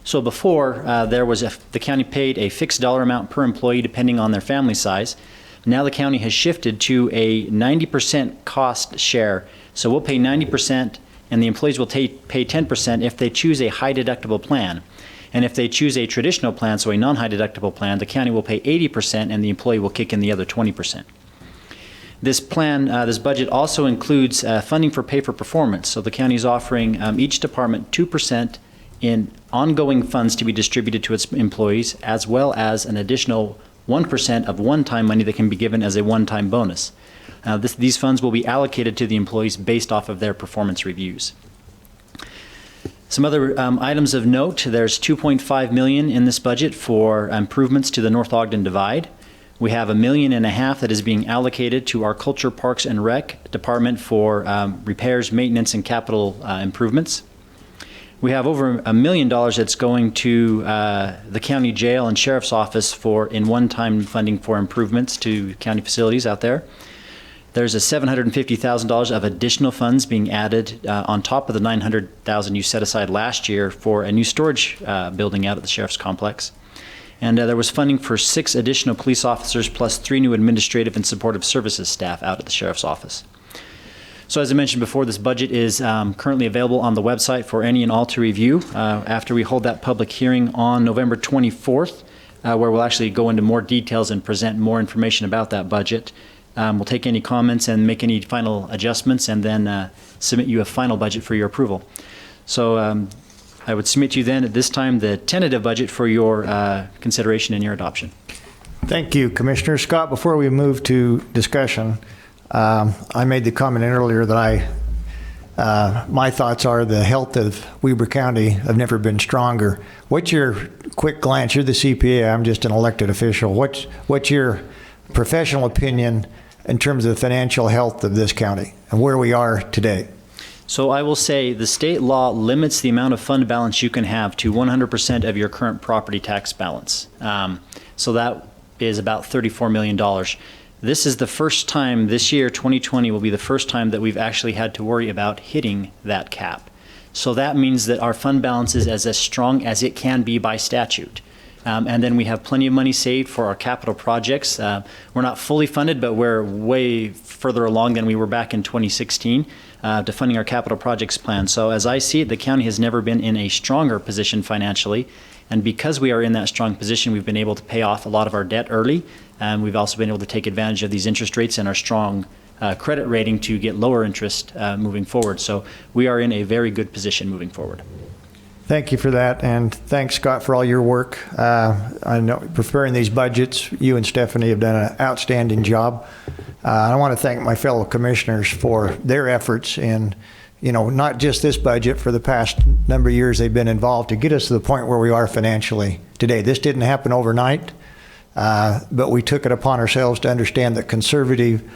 So before, the county paid a fixed dollar amount per employee depending on their family size. Now the county has shifted to a 90% cost share. So we'll pay 90% and the employees will pay 10% if they choose a high deductible plan. And if they choose a traditional plan, so a non-high deductible plan, the county will pay 80% and the employee will kick in the other 20%. This plan, this budget also includes funding for pay for performance. So the county is offering each department 2% in ongoing funds to be distributed to its employees, as well as an additional 1% of one-time money that can be given as a one-time bonus. These funds will be allocated to the employees based off of their performance reviews. Some other items of note: there's $2.5 million in this budget for improvements to the North Ogden Divide. We have $1.5 million that is being allocated to our Culture, Parks, and Rec department for repairs, maintenance, and capital improvements. We have over $1 million that's going to the county jail and sheriff's office in one-time funding for improvements to county facilities out there. There's a $750,000 of additional funds being added on top of the $900,000 you set aside last year for a new storage building out at the sheriff's complex. And there was funding for 6 additional police officers plus 3 new administrative and supportive services staff out at the sheriff's office. So as I mentioned before, this budget is currently available on the website for any and all to review. After we hold that public hearing on November 24th, where we'll actually go into more details and present more information about that budget, we'll take any comments and make any final adjustments and then submit you a final budget for your approval. So I would submit to you then at this time the tentative budget for your consideration and your adoption. Thank you, Commissioner Scott. Before we move to discussion, I made the comment earlier that my thoughts are the health of Weber County have never been stronger. What's your quick glance? You're the CPA. I'm just an elected official. What's your professional opinion in terms of the financial health of this county and where we are today? So I will say the state law limits the amount of fund balance you can have to 100% of your current property tax balance. So that is about $34 million. This is the first time this year, 2020, will be the first time that we've actually had to worry about hitting that cap. So that means that our fund balance is as strong as it can be by statute. And then we have plenty of money saved for our capital projects. We're not fully funded, but we're way further along than we were back in 2016 to funding our capital projects plan. So as I see it, the county has never been in a stronger position financially. And because we are in that strong position, we've been able to pay off a lot of our debt early. And we've also been able to take advantage of these interest rates and our strong credit rating to get lower interest moving forward. So we are in a very good position moving forward. Thank you for that, and thanks, Scott, for all your work. I know preparing these budgets, you and Stephanie have done an outstanding job. I want to thank my fellow commissioners for their efforts in, not just this budget, for the past number of years they've been involved to get us to the point where we are financially today. This didn't happen overnight, but we took it upon ourselves to understand that conservative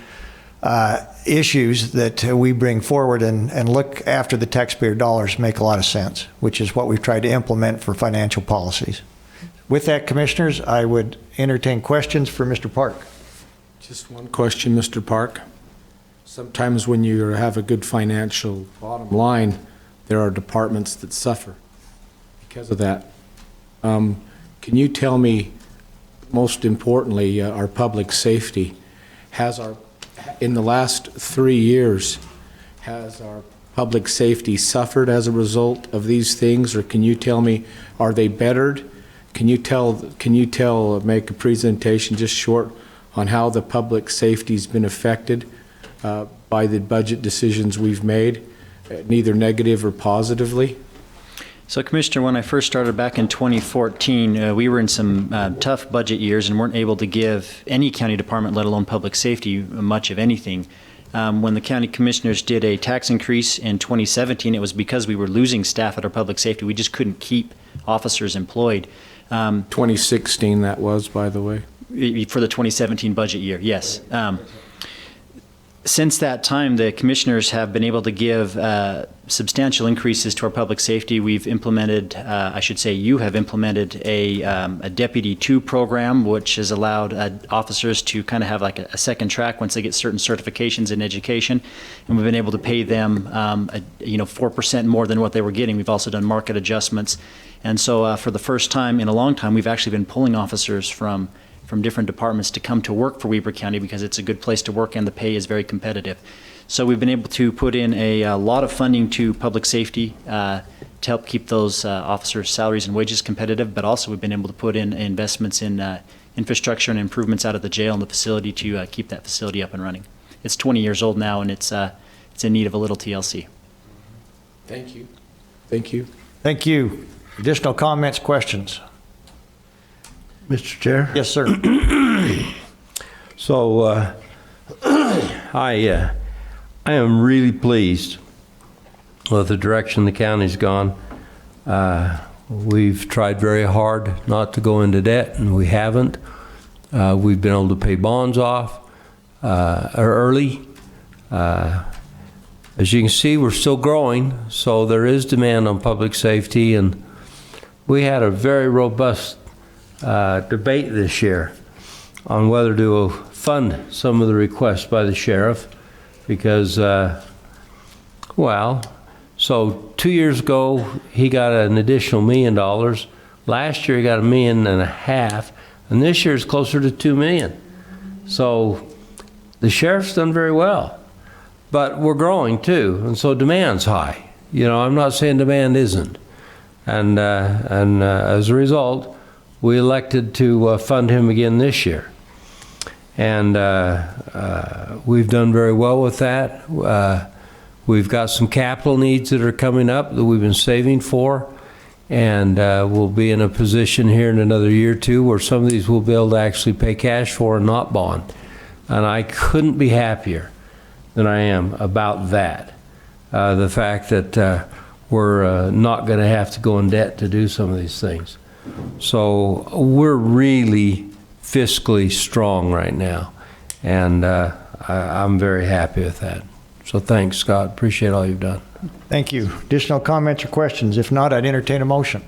issues that we bring forward and look after the taxpayer dollars make a lot of sense, which is what we've tried to implement for financial policies. With that, Commissioners, I would entertain questions for Mr. Park. Just one question, Mr. Park. Sometimes when you have a good financial bottom line, there are departments that suffer because of that. Can you tell me, most importantly, our public safety, in the last 3 years, has our public safety suffered as a result of these things, or can you tell me, are they bettered? Can you make a presentation just short on how the public safety's been affected by the budget decisions we've made, neither negative or positively? So, Commissioner, when I first started back in 2014, we were in some tough budget years and weren't able to give any county department, let alone public safety, much of anything. When the county commissioners did a tax increase in 2017, it was because we were losing staff at our public safety. We just couldn't keep officers employed. 2016 that was, by the way. For the 2017 budget year, yes. Since that time, the commissioners have been able to give substantial increases to our public safety. We've implemented, I should say you have implemented a Deputy 2 program, which has allowed officers to kind of have like a second track once they get certain certifications in education. And we've been able to pay them 4% more than what they were getting. We've also done market adjustments. And so for the first time in a long time, we've actually been pulling officers from different departments to come to work for Weber County because it's a good place to work and the pay is very competitive. So we've been able to put in a lot of funding to public safety to help keep those officers' salaries and wages competitive, but also we've been able to put in investments in infrastructure and improvements out of the jail and the facility to keep that facility up and running. It's 20 years old now and it's in need of a little TLC. Thank you. Thank you. Thank you. Additional comments, questions? Mr. Chair? Yes, sir. So I am really pleased with the direction the county's gone. We've tried very hard not to go into debt, and we haven't. We've been able to pay bonds off early. As you can see, we're still growing, so there is demand on public safety, and we had a very robust debate this year on whether to fund some of the requests by the sheriff because, so 2 years ago he got an additional $1 million. Last year he got $1.5 million, and this year it's closer to $2 million. So the sheriff's done very well, but we're growing too, and so demand's high. I'm not saying demand isn't, and as a result, we elected to fund him again this year. And we've done very well with that. We've got some capital needs that are coming up that we've been saving for. And we'll be in a position here in another year or two where some of these we'll be able to actually pay cash for and not bond. And I couldn't be happier than I am about that. The fact that we're not going to have to go in debt to do some of these things. So we're really fiscally strong right now, and I'm very happy with that. So thanks, Scott. Appreciate all you've done. Thank you. Additional comments or questions? If not, I'd entertain a motion.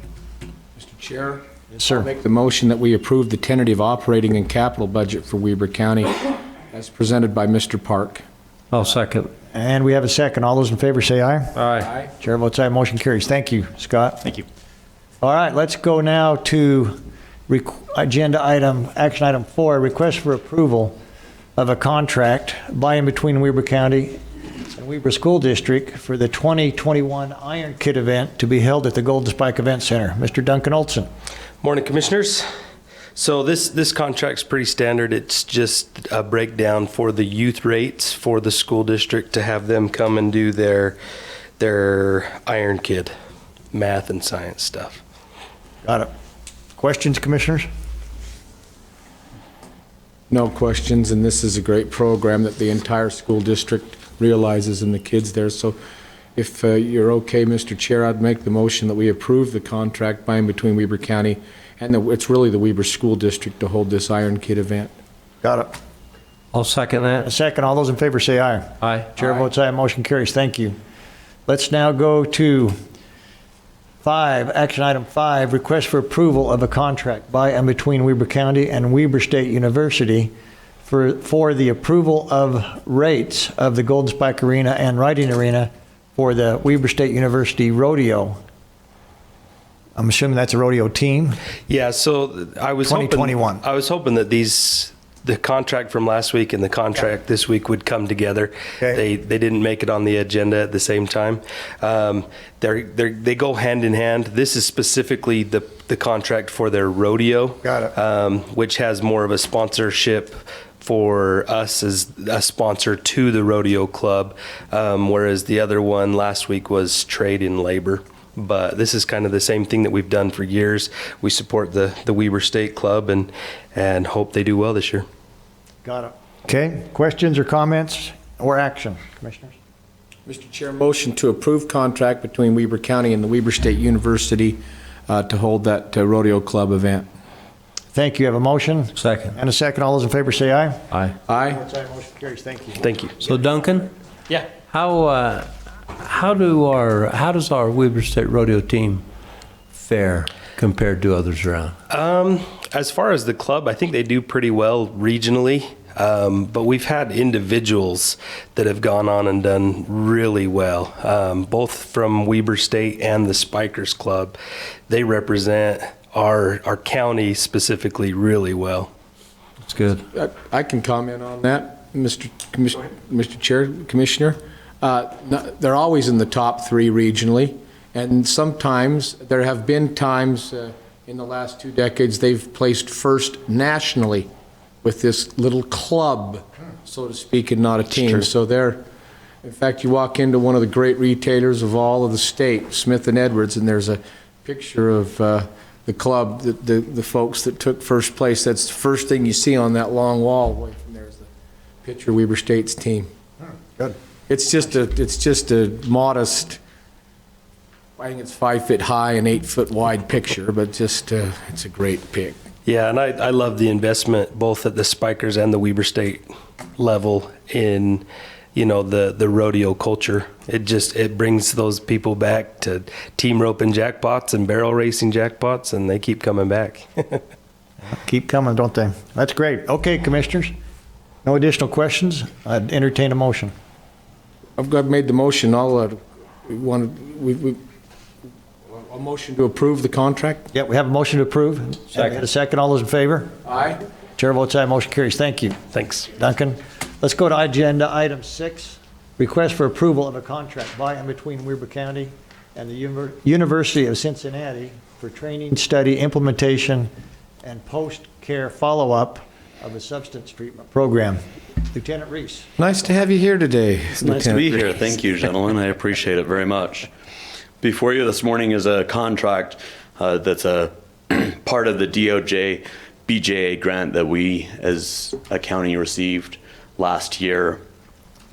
Mr. Chair? Yes, sir. I'll make the motion that we approve the tentative operating and capital budget for Weber County as presented by Mr. Park. I'll second. And we have a second. All those in favor say aye. Aye. Chair votes aye. Motion carries. Thank you, Scott. Thank you. All right, let's go now to action item 4, request for approval of a contract by and between Weber County and Weber School District for the 2021 Iron Kit event to be held at the Golden Spike Event Center. Mr. Duncan Olson. Morning, Commissioners. So this contract's pretty standard. It's just a breakdown for the youth rates for the school district to have them come and do their Iron Kid math and science stuff. Got it. Questions, commissioners? No questions, and this is a great program that the entire school district realizes and the kids there. So if you're okay, Mr. Chair, I'd make the motion that we approve the contract by and between Weber County and it's really the Weber School District to hold this Iron Kid event. Got it. I'll second that. A second. All those in favor say aye. Aye. Chair votes aye. Motion carries. Thank you. Let's now go to action item 5, request for approval of a contract by and between Weber County and Weber State University for the approval of rates of the Golden Spike Arena and Riding Arena for the Weber State University Rodeo. I'm assuming that's a rodeo team. Yeah, so I was 2021. I was hoping that the contract from last week and the contract this week would come together. Okay. They didn't make it on the agenda at the same time. They go hand in hand. This is specifically the contract for their rodeo. Got it. Which has more of a sponsorship for us as a sponsor to the rodeo club, whereas the other one last week was trade in labor. But this is kind of the same thing that we've done for years. We support the Weber State Club and hope they do well this year. Got it. Okay. Questions or comments or action, commissioners? Mr. Chair, motion to approve contract between Weber County and the Weber State University to hold that rodeo club event. Thank you. Have a motion? Second. And a second. All those in favor say aye. Aye. Aye. Votes aye. Motion carries. Thank you. Thank you. So Duncan, Yeah. how does our Weber State Rodeo team fare compared to others around? As far as the club, I think they do pretty well regionally. But we've had individuals that have gone on and done really well, both from Weber State and the Spikers Club. They represent our county specifically really well. That's good. I can comment on that, Mr. Chair, Commissioner. They're always in the top 3 regionally, and sometimes there have been times in the last 2 decades they've placed first nationally with this little club, so to speak, and not a team. So they're, in fact, you walk into one of the great retailers of all of the state, Smith & Edwards, and there's a picture of the club, the folks that took first place. That's the first thing you see on that long wall. Away from there is the picture of Weber State's team. Good. It's just a modest, I think it's 5 foot high and 8 foot wide picture, but just it's a great pic. Yeah, and I love the investment both at the Spikers and the Weber State level in, the rodeo culture. It brings those people back to team roping jackpots and barrel racing jackpots, and they keep coming back. Keep coming, don't they? That's great. Okay, commissioners. No additional questions. I'd entertain a motion. I've made the motion. A motion to approve the contract? Yeah, we have a motion to approve. Second. A second. All those in favor? Aye. Chair votes aye. Motion carries. Thank you. Thanks. Duncan. Let's go to agenda item 6, request for approval of a contract by and between Weber County and the University of Cincinnati for training, study, implementation, and post-care follow-up of a substance treatment program. Lieutenant Reese. Nice to have you here today. It's nice to be here. Thank you, gentlemen. I appreciate it very much. Before you this morning is a contract that's a part of the DOJ BJA grant that we as a county received last year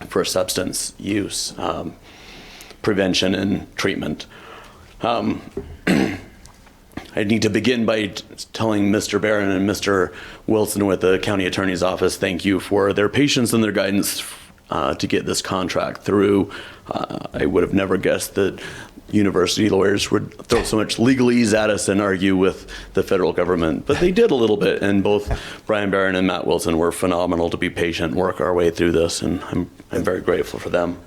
for substance use prevention and treatment. I need to begin by telling Mr. Barron and Mr. Wilson with the county attorney's office, thank you for their patience and their guidance to get this contract through. I would have never guessed that university lawyers would throw so much legalese at us and argue with the federal government, but they did a little bit, and both Brian Barron and Matt Wilson were phenomenal to be patient and work our way through this, and I'm very grateful for them.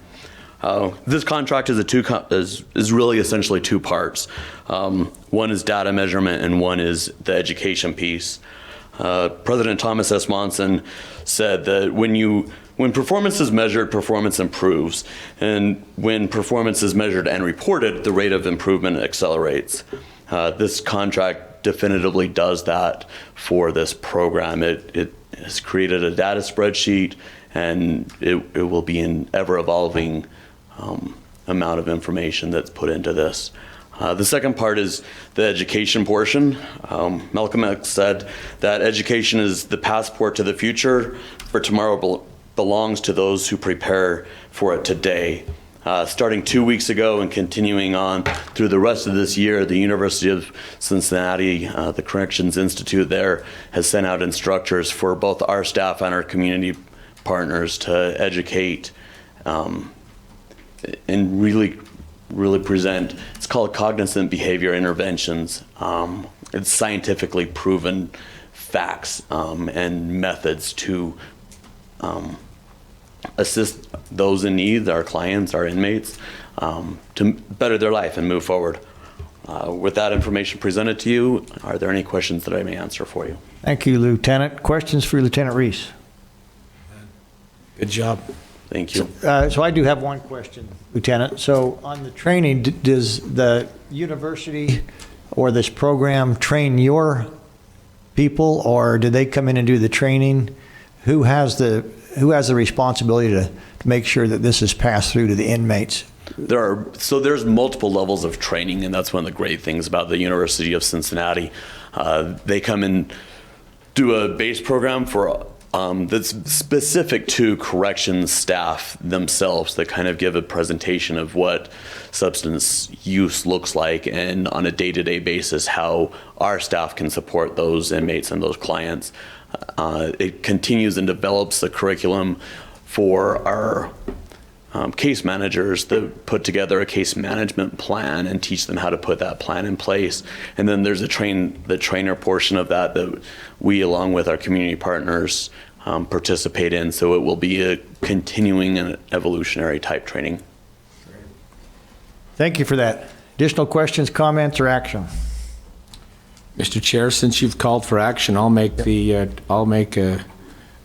This contract is really essentially 2 parts. One is data measurement and one is the education piece. President Thomas S. Monson said that when performance is measured, performance improves. And when performance is measured and reported, the rate of improvement accelerates. This contract definitively does that for this program. It has created a data spreadsheet, and it will be an ever-evolving amount of information that's put into this. The second part is the education portion. Malcolm X said that education is the passport to the future, for tomorrow belongs to those who prepare for it today. Starting 2 weeks ago and continuing on through the rest of this year, the University of Cincinnati, the Corrections Institute there, has sent out instructors for both our staff and our community partners to educate and really present. It's called cognizant behavior interventions. It's scientifically proven facts and methods to assist those in need, our clients, our inmates, to better their life and move forward. With that information presented to you, are there any questions that I may answer for you? Thank you, Lieutenant. Questions for Lieutenant Reese? Good job. Thank you. So I do have one question, Lieutenant. So on the training, does the university or this program train your people, or do they come in and do the training? Who has the responsibility to make sure that this is passed through to the inmates? There's multiple levels of training, and that's one of the great things about the University of Cincinnati. They come and do a base program for that's specific to corrections staff themselves, that kind of give a presentation of what substance use looks like, and on a day-to-day basis how our staff can support those inmates and those clients. It continues and develops the curriculum for our case managers that put together a case management plan and teach them how to put that plan in place. And then there's the trainer portion of that we, along with our community partners, participate in. So it will be a continuing and evolutionary type training. Thank you for that. Additional questions, comments, or action? Mr. Chair, since you've called for action, I'll make a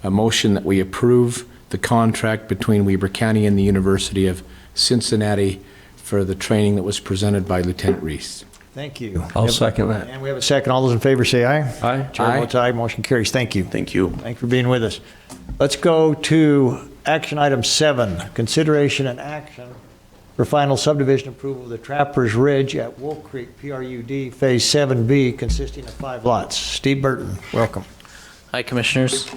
motion that we approve the contract between Weber County and the University of Cincinnati for the training that was presented by Lieutenant Reese. Thank you. I'll second that. And we have a second. All those in favor say aye. Aye. Chair votes aye. Motion carries. Thank you. Thank you. Thank you for being with us. Let's go to action item 7, consideration and action for final subdivision approval of the Trappers Ridge at Wolf Creek PRUD Phase 7B, consisting of 5 lots. Steve Burton, welcome. Hi, Commissioners.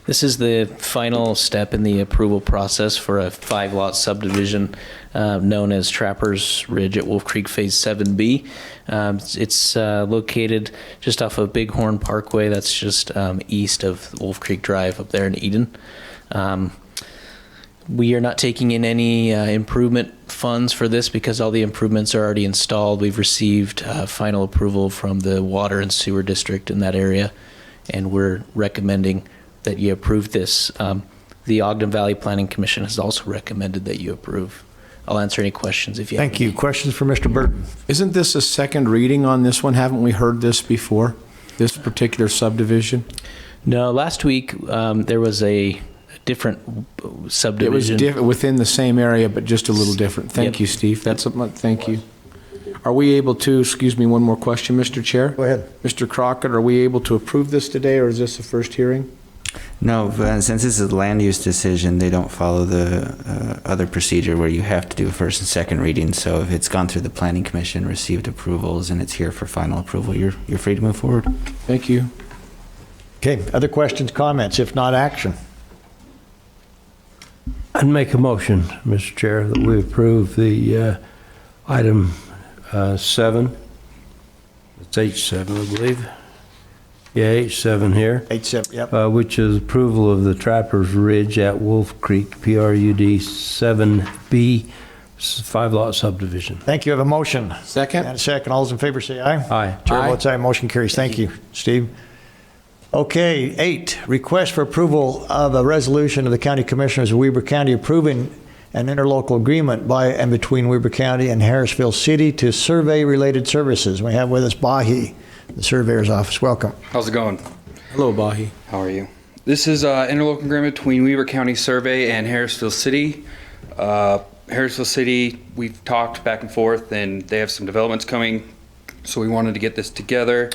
This is the final step in the approval process for a 5-lot subdivision known as Trappers Ridge at Wolf Creek Phase 7B. It's located just off of Bighorn Parkway. That's just east of Wolf Creek Drive up there in Eden. We are not taking in any improvement funds for this because all the improvements are already installed. We've received final approval from the Water and Sewer District in that area, and we're recommending that you approve this. The Ogden Valley Planning Commission has also recommended that you approve. I'll answer any questions if you have any. Thank you. Questions for Mr. Burton? Isn't this a second reading on this one? Haven't we heard this before, this particular subdivision? No, last week there was a different subdivision. It was within the same area, but just a little different. Thank Yep. you, Steve. Thank you. Are we able to, excuse me, one more question, Mr. Chair? Go ahead. Mr. Crockett, are we able to approve this today, or is this the first hearing? No, since this is a land use decision, they don't follow the other procedure where you have to do a first and second reading. So if it's gone through the Planning Commission, received approvals, and it's here for final approval, you're free to move forward. Thank you. Okay. Other questions, comments? If not, action. I'd make a motion, Mr. Chair, that we approve the item 7. It's H7, I believe. Yeah, H7 here. 8-7, yep. Which is approval of the Trappers Ridge at Wolf Creek PRUD 7B 5-lot subdivision. Thank you. I have a motion. Second? And a second. All those in favor say aye. Aye. Chair Aye. votes aye. Motion carries. Thank you, Steve. Okay, 8, request for approval of a resolution of the County Commissioners of Weber County approving an interlocal agreement by and between Weber County and Harrisville City to survey related services. We have with us Bahi, the surveyor's office. Welcome. How's it going? Hello, Bahi. How are you? This is an interlocal agreement between Weber County Survey and Harrisville City. Harrisville City, we've talked back and forth, and they have some developments coming, so we wanted to get this together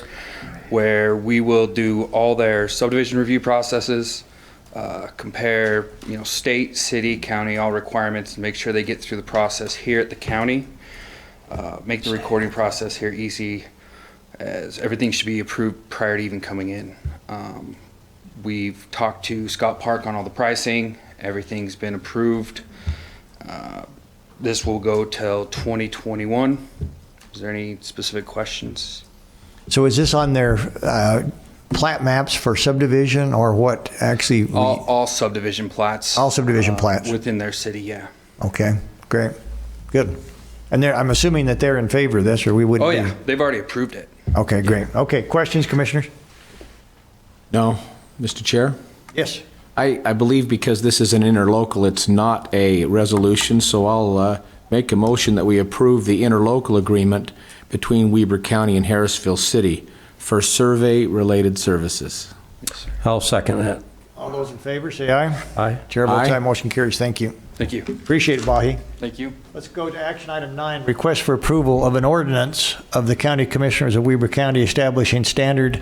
where we will do all their subdivision review processes, compare, state, city, county, all requirements, and make sure they get through the process here at the county. make the recording process here easy, as everything should be approved prior to even coming in. We've talked to Scott Park on all the pricing. Everything's been approved. This will go till 2021. Is there any specific questions? So is this on their plat maps for subdivision or what actually? All subdivision plats. All subdivision plats. Within their city, yeah. Okay, great, good. And I'm assuming that they're in favor of this, or we wouldn't. Oh, yeah, they've already approved it. Okay, great. Okay, questions, commissioners? No, Mr. Chair? Yes. I believe because this is an interlocal, it's not a resolution, so I'll make a motion that we approve the interlocal agreement between Weber County and Harrisville City for survey-related services. Yes, I'll second that. All those in favor, say aye. Aye. Chair votes Aye. aye, motion carries. Thank you. thank you. Appreciate it, Bahi. Thank you. Let's go to action item 9, request for approval of an ordinance of the County Commissioners of Weber County establishing standard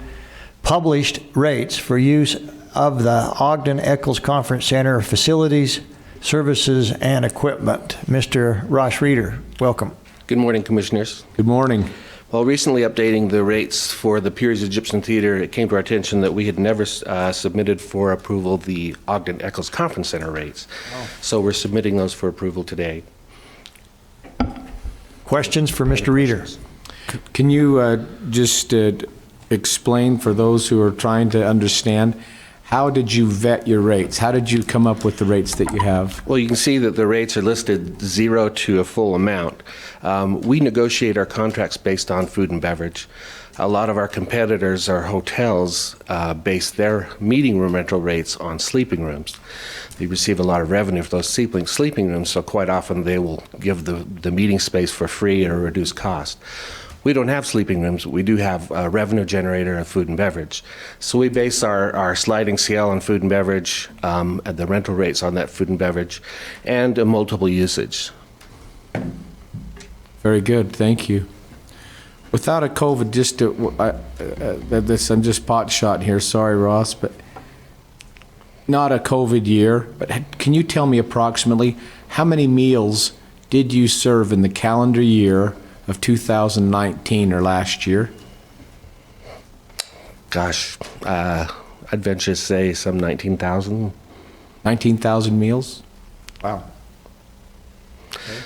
published rates for use of the Ogden Echols Conference Center facilities, services, and equipment. Mr. Ross Reeder, welcome. Good morning, Commissioners. Good morning. While recently updating the rates for the Piers Egyptian Theater, it came to our attention that we had never submitted for approval the Ogden Echols Conference Center rates. So we're submitting those for approval today. Questions for Mr. Reeder? Can you just explain for those who are trying to understand, how did you vet your rates? How did you come up with the rates that you have? Well, you can see that the rates are listed 0 to a full amount. We negotiate our contracts based on food and beverage. A lot of our competitors are hotels base their meeting room rental rates on sleeping rooms. They receive a lot of revenue for those sleeping rooms, so quite often they will give the meeting space for free or reduced cost. We don't have sleeping rooms, but we do have a revenue generator of food and beverage. So we base our sliding scale on food and beverage, and the rental rates on that food and beverage, and a multiple usage. Very good, thank you. Without a COVID, I'm just pot shot here, sorry Ross, but not a COVID year, but can you tell me approximately how many meals did you serve in the calendar year of 2019 or last year? Gosh, I'd venture to say some 19,000. 19,000 meals? Wow.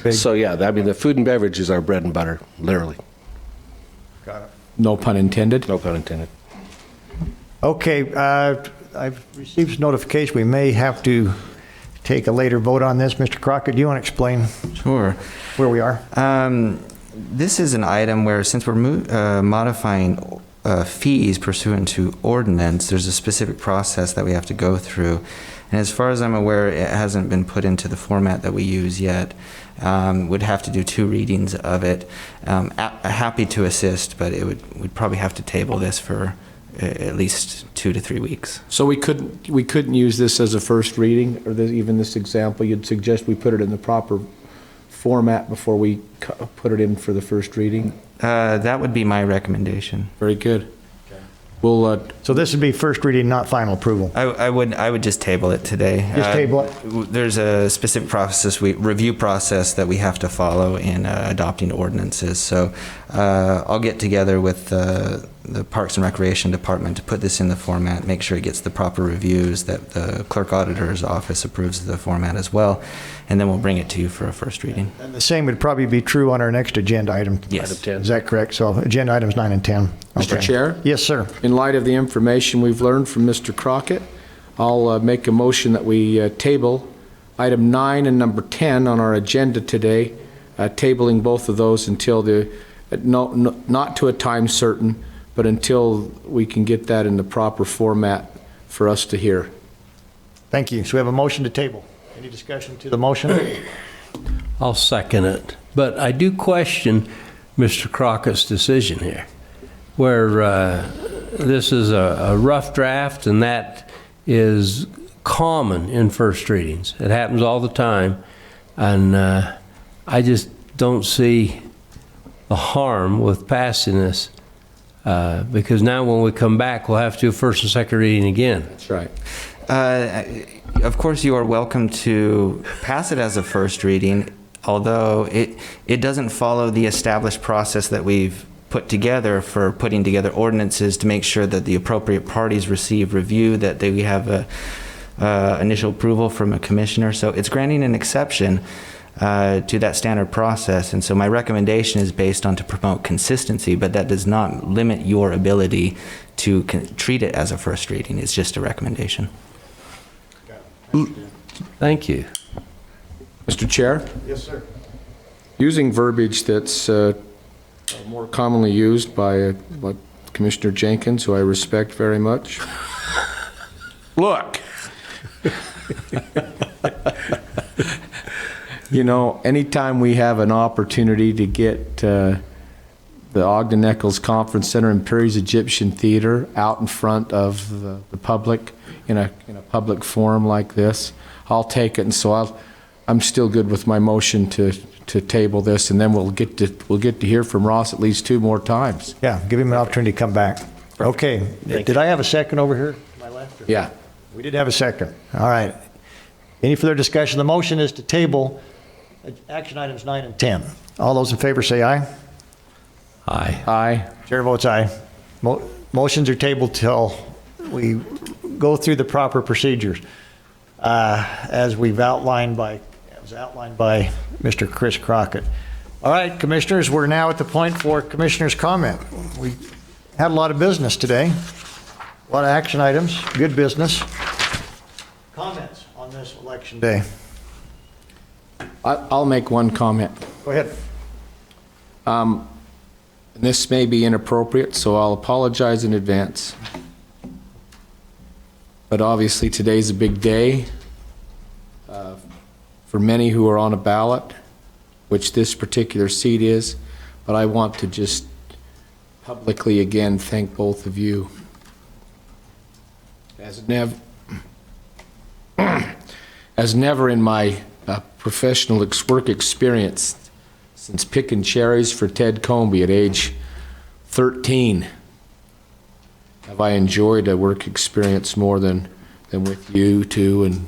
So yeah, I mean the food and beverage is our bread and butter, literally. Got it. No pun intended? No pun intended. Okay, I've received notification we may have to take a later vote on this. Mr. Crockett, do you want to explain Sure. where we are? This is an item where, since we're modifying fees pursuant to ordinance, there's a specific process that we have to go through. And as far as I'm aware, it hasn't been put into the format that we use yet. Would have to do 2 readings of it. Happy to assist, but we'd probably have to table this for at least 2 to 3 weeks. So we couldn't use this as a first reading, or even this example? You'd suggest we put it in the proper format before we put it in for the first reading? That would be my recommendation. Very good. We'll, So this would be first reading, not final approval. I would just table it today. Just table it? There's a specific review process that we have to follow in adopting ordinances. So I'll get together with the Parks and Recreation Department to put this in the format, make sure it gets the proper reviews, that the clerk auditor's office approves of the format as well, and then we'll bring it to you for a first reading. And the same would probably be true on our next agenda item. Yes. Item 10. Is that correct? So agenda items 9 and 10. Mr. Okay. Chair? Yes, sir. In light of the information we've learned from Mr. Crockett, I'll make a motion that we table item 9 and number 10 on our agenda today, tabling both of those until not to a time certain, but until we can get that in the proper format for us to hear. Thank you. So we have a motion to table. Any discussion to the motion? I'll second it. But I do question Mr. Crockett's decision here, where this is a rough draft, and that is common in first readings. It happens all the time, and I just don't see the harm with passing this, because now when we come back, we'll have to do a first and second reading again. That's right. Of course, you are welcome to pass it as a first reading. although it doesn't follow the established process that we've put together for putting together ordinances to make sure that the appropriate parties receive review, that we have a initial approval from a commissioner. So it's granting an exception to that standard process. And so my recommendation is based on to promote consistency, but that does not limit your ability to treat it as a first reading. It's just a recommendation. Thank you. Mr. Chair? Yes, sir. Using verbiage that's more commonly used by Commissioner Jenkins, who I respect very much. Look. You know, anytime we have an opportunity to get the Ogden Echols Conference Center and Perry's Egyptian Theater out in front of the public in a public forum like this, I'll take it. And so I'm still good with my motion to table this, and then we'll get to hear from Ross at least 2 more times. Yeah, give him an opportunity to come back. Okay. Did I have a second over here? To my left? Yeah. We did have a second. All right. Any further discussion? The motion is to table action items 9 and 10. All those in favor say aye. Aye. Aye. Chair votes aye. Motions are tabled till we go through the proper procedures as outlined by Mr. Chris Crockett. All right, commissioners, we're now at the point for commissioners' comment. We had a lot of business today, a lot of action items, good business. Comments on this election day? I'll make one comment. Go ahead. And this may be inappropriate, so I'll apologize in advance. But obviously today's a big day for many who are on a ballot, which this particular seat is. But I want to just publicly again thank both of you. As never in my professional work experience since picking cherries for Ted Comby at age 13 have I enjoyed a work experience more than with you two, and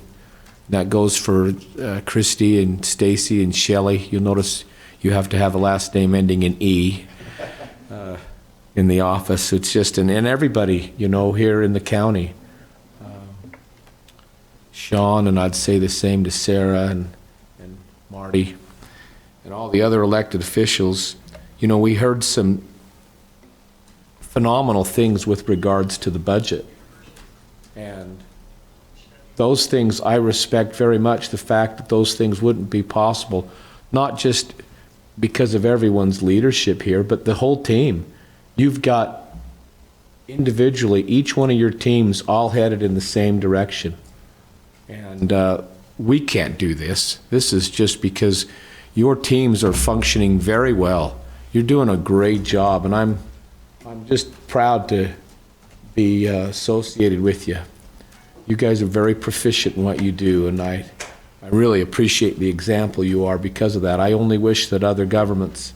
that goes for Christy and Stacy and Shelley. You'll notice you have to have a last name ending in E in the office. It's just, and everybody, you know, here in the county. Sean, and I'd say the same to Sarah and Marty and all the other elected officials. You know, we heard some phenomenal things with regards to the budget. And those things I respect very much, the fact that those things wouldn't be possible, not just because of everyone's leadership here, but the whole team. You've got individually, each one of your teams all headed in the same direction. And we can't do this. This is just because your teams are functioning very well. You're doing a great job, and I'm just proud to be associated with you. You guys are very proficient in what you do, and I really appreciate the example you are because of that. I only wish that other government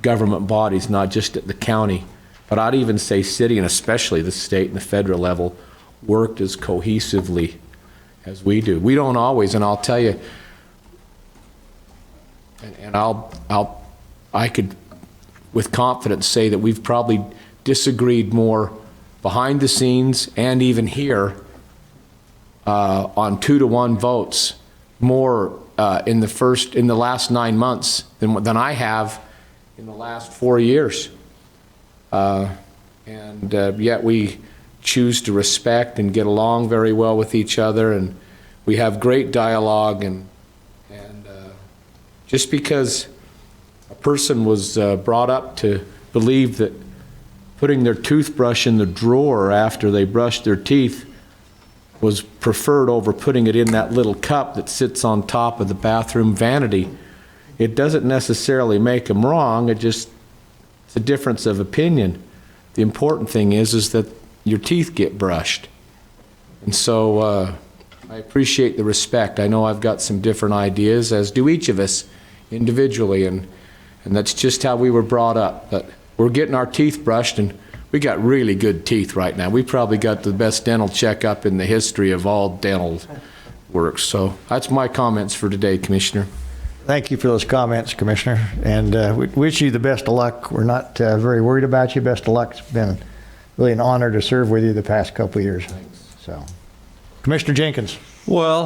bodies, not just at the county, but I'd even say city and especially the state and the federal level, worked as cohesively as we do. We don't always, and I'll tell you, and I could with confidence say that we've probably disagreed more behind the scenes and even here on 2-to-1 votes more in the last 9 months than I have in the last 4 years. And yet we choose to respect and get along very well with each other, and we have great dialogue, and just because a person was brought up to believe that putting their toothbrush in the drawer after they brushed their teeth was preferred over putting it in that little cup that sits on top of the bathroom vanity, it doesn't necessarily make them wrong. It's a difference of opinion. The important thing is that your teeth get brushed. And so I appreciate the respect. I know I've got some different ideas, as do each of us individually, and that's just how we were brought up. But we're getting our teeth brushed, and we got really good teeth right now. We probably got the best dental checkup in the history of all dental work. So that's my comments for today, Commissioner. Thank you for those comments, Commissioner, and we wish you the best of luck. We're not very worried about you. Best of luck. It's been really an honor to serve with you the past couple of years. So, Commissioner Jenkins. Well,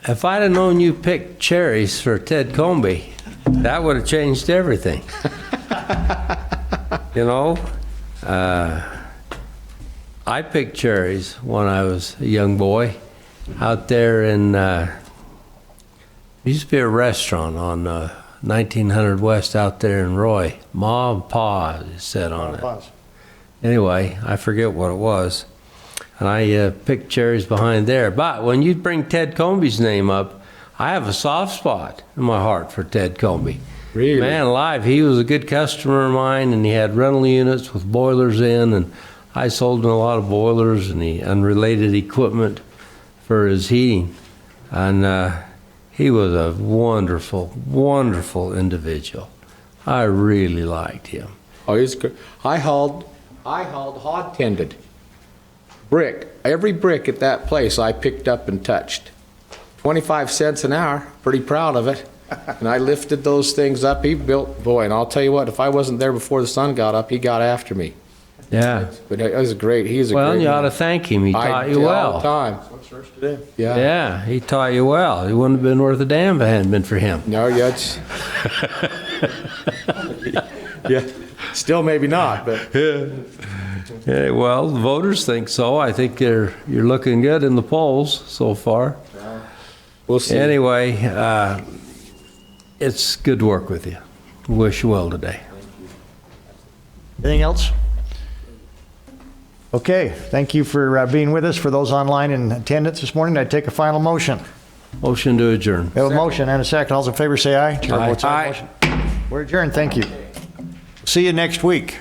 if I'd have known you picked cherries for Ted Comby, that would have changed everything. You know, I picked cherries when I was a young boy out there in, there used to be a restaurant on 1900 West out there in Roy. Ma and Pa, it said on it. Anyway, I forget what it was. And I picked cherries behind there. But when you bring Ted Comby's name up, I have a soft spot in my heart for Ted Comby. Really? Man alive, he was a good customer of mine, and he had rental units with boilers in, and I sold him a lot of boilers and unrelated equipment for his heating. And he was a wonderful, wonderful individual. I really liked him. Oh, he's good. I hauled hod tended. Brick. Every brick at that place I picked up and touched. 25 cents an hour. Pretty proud of it. And I lifted those things up. He built, boy, and I'll tell you what, if I wasn't there before the sun got up, he got after me. Yeah. But it was great. He's a great Well, you ought to man. thank him. He taught you All well. the time. Yeah. Yeah, he taught you well. He wouldn't have been worth a damn if it hadn't been for him. No, yeah, it's, yeah. Still maybe not, but Yeah, well, the voters think so. I think you're looking good in the polls so far. we'll see. Anyway, it's good to work with you. Wish you well today. Anything else? Okay, thank you for being with us. For those online in attendance this morning, I take a final motion. Motion to adjourn. We have a motion and a second. All those in favor say aye. Chair Aye. votes aye. Motion- We're adjourned. Thank you. See you next week.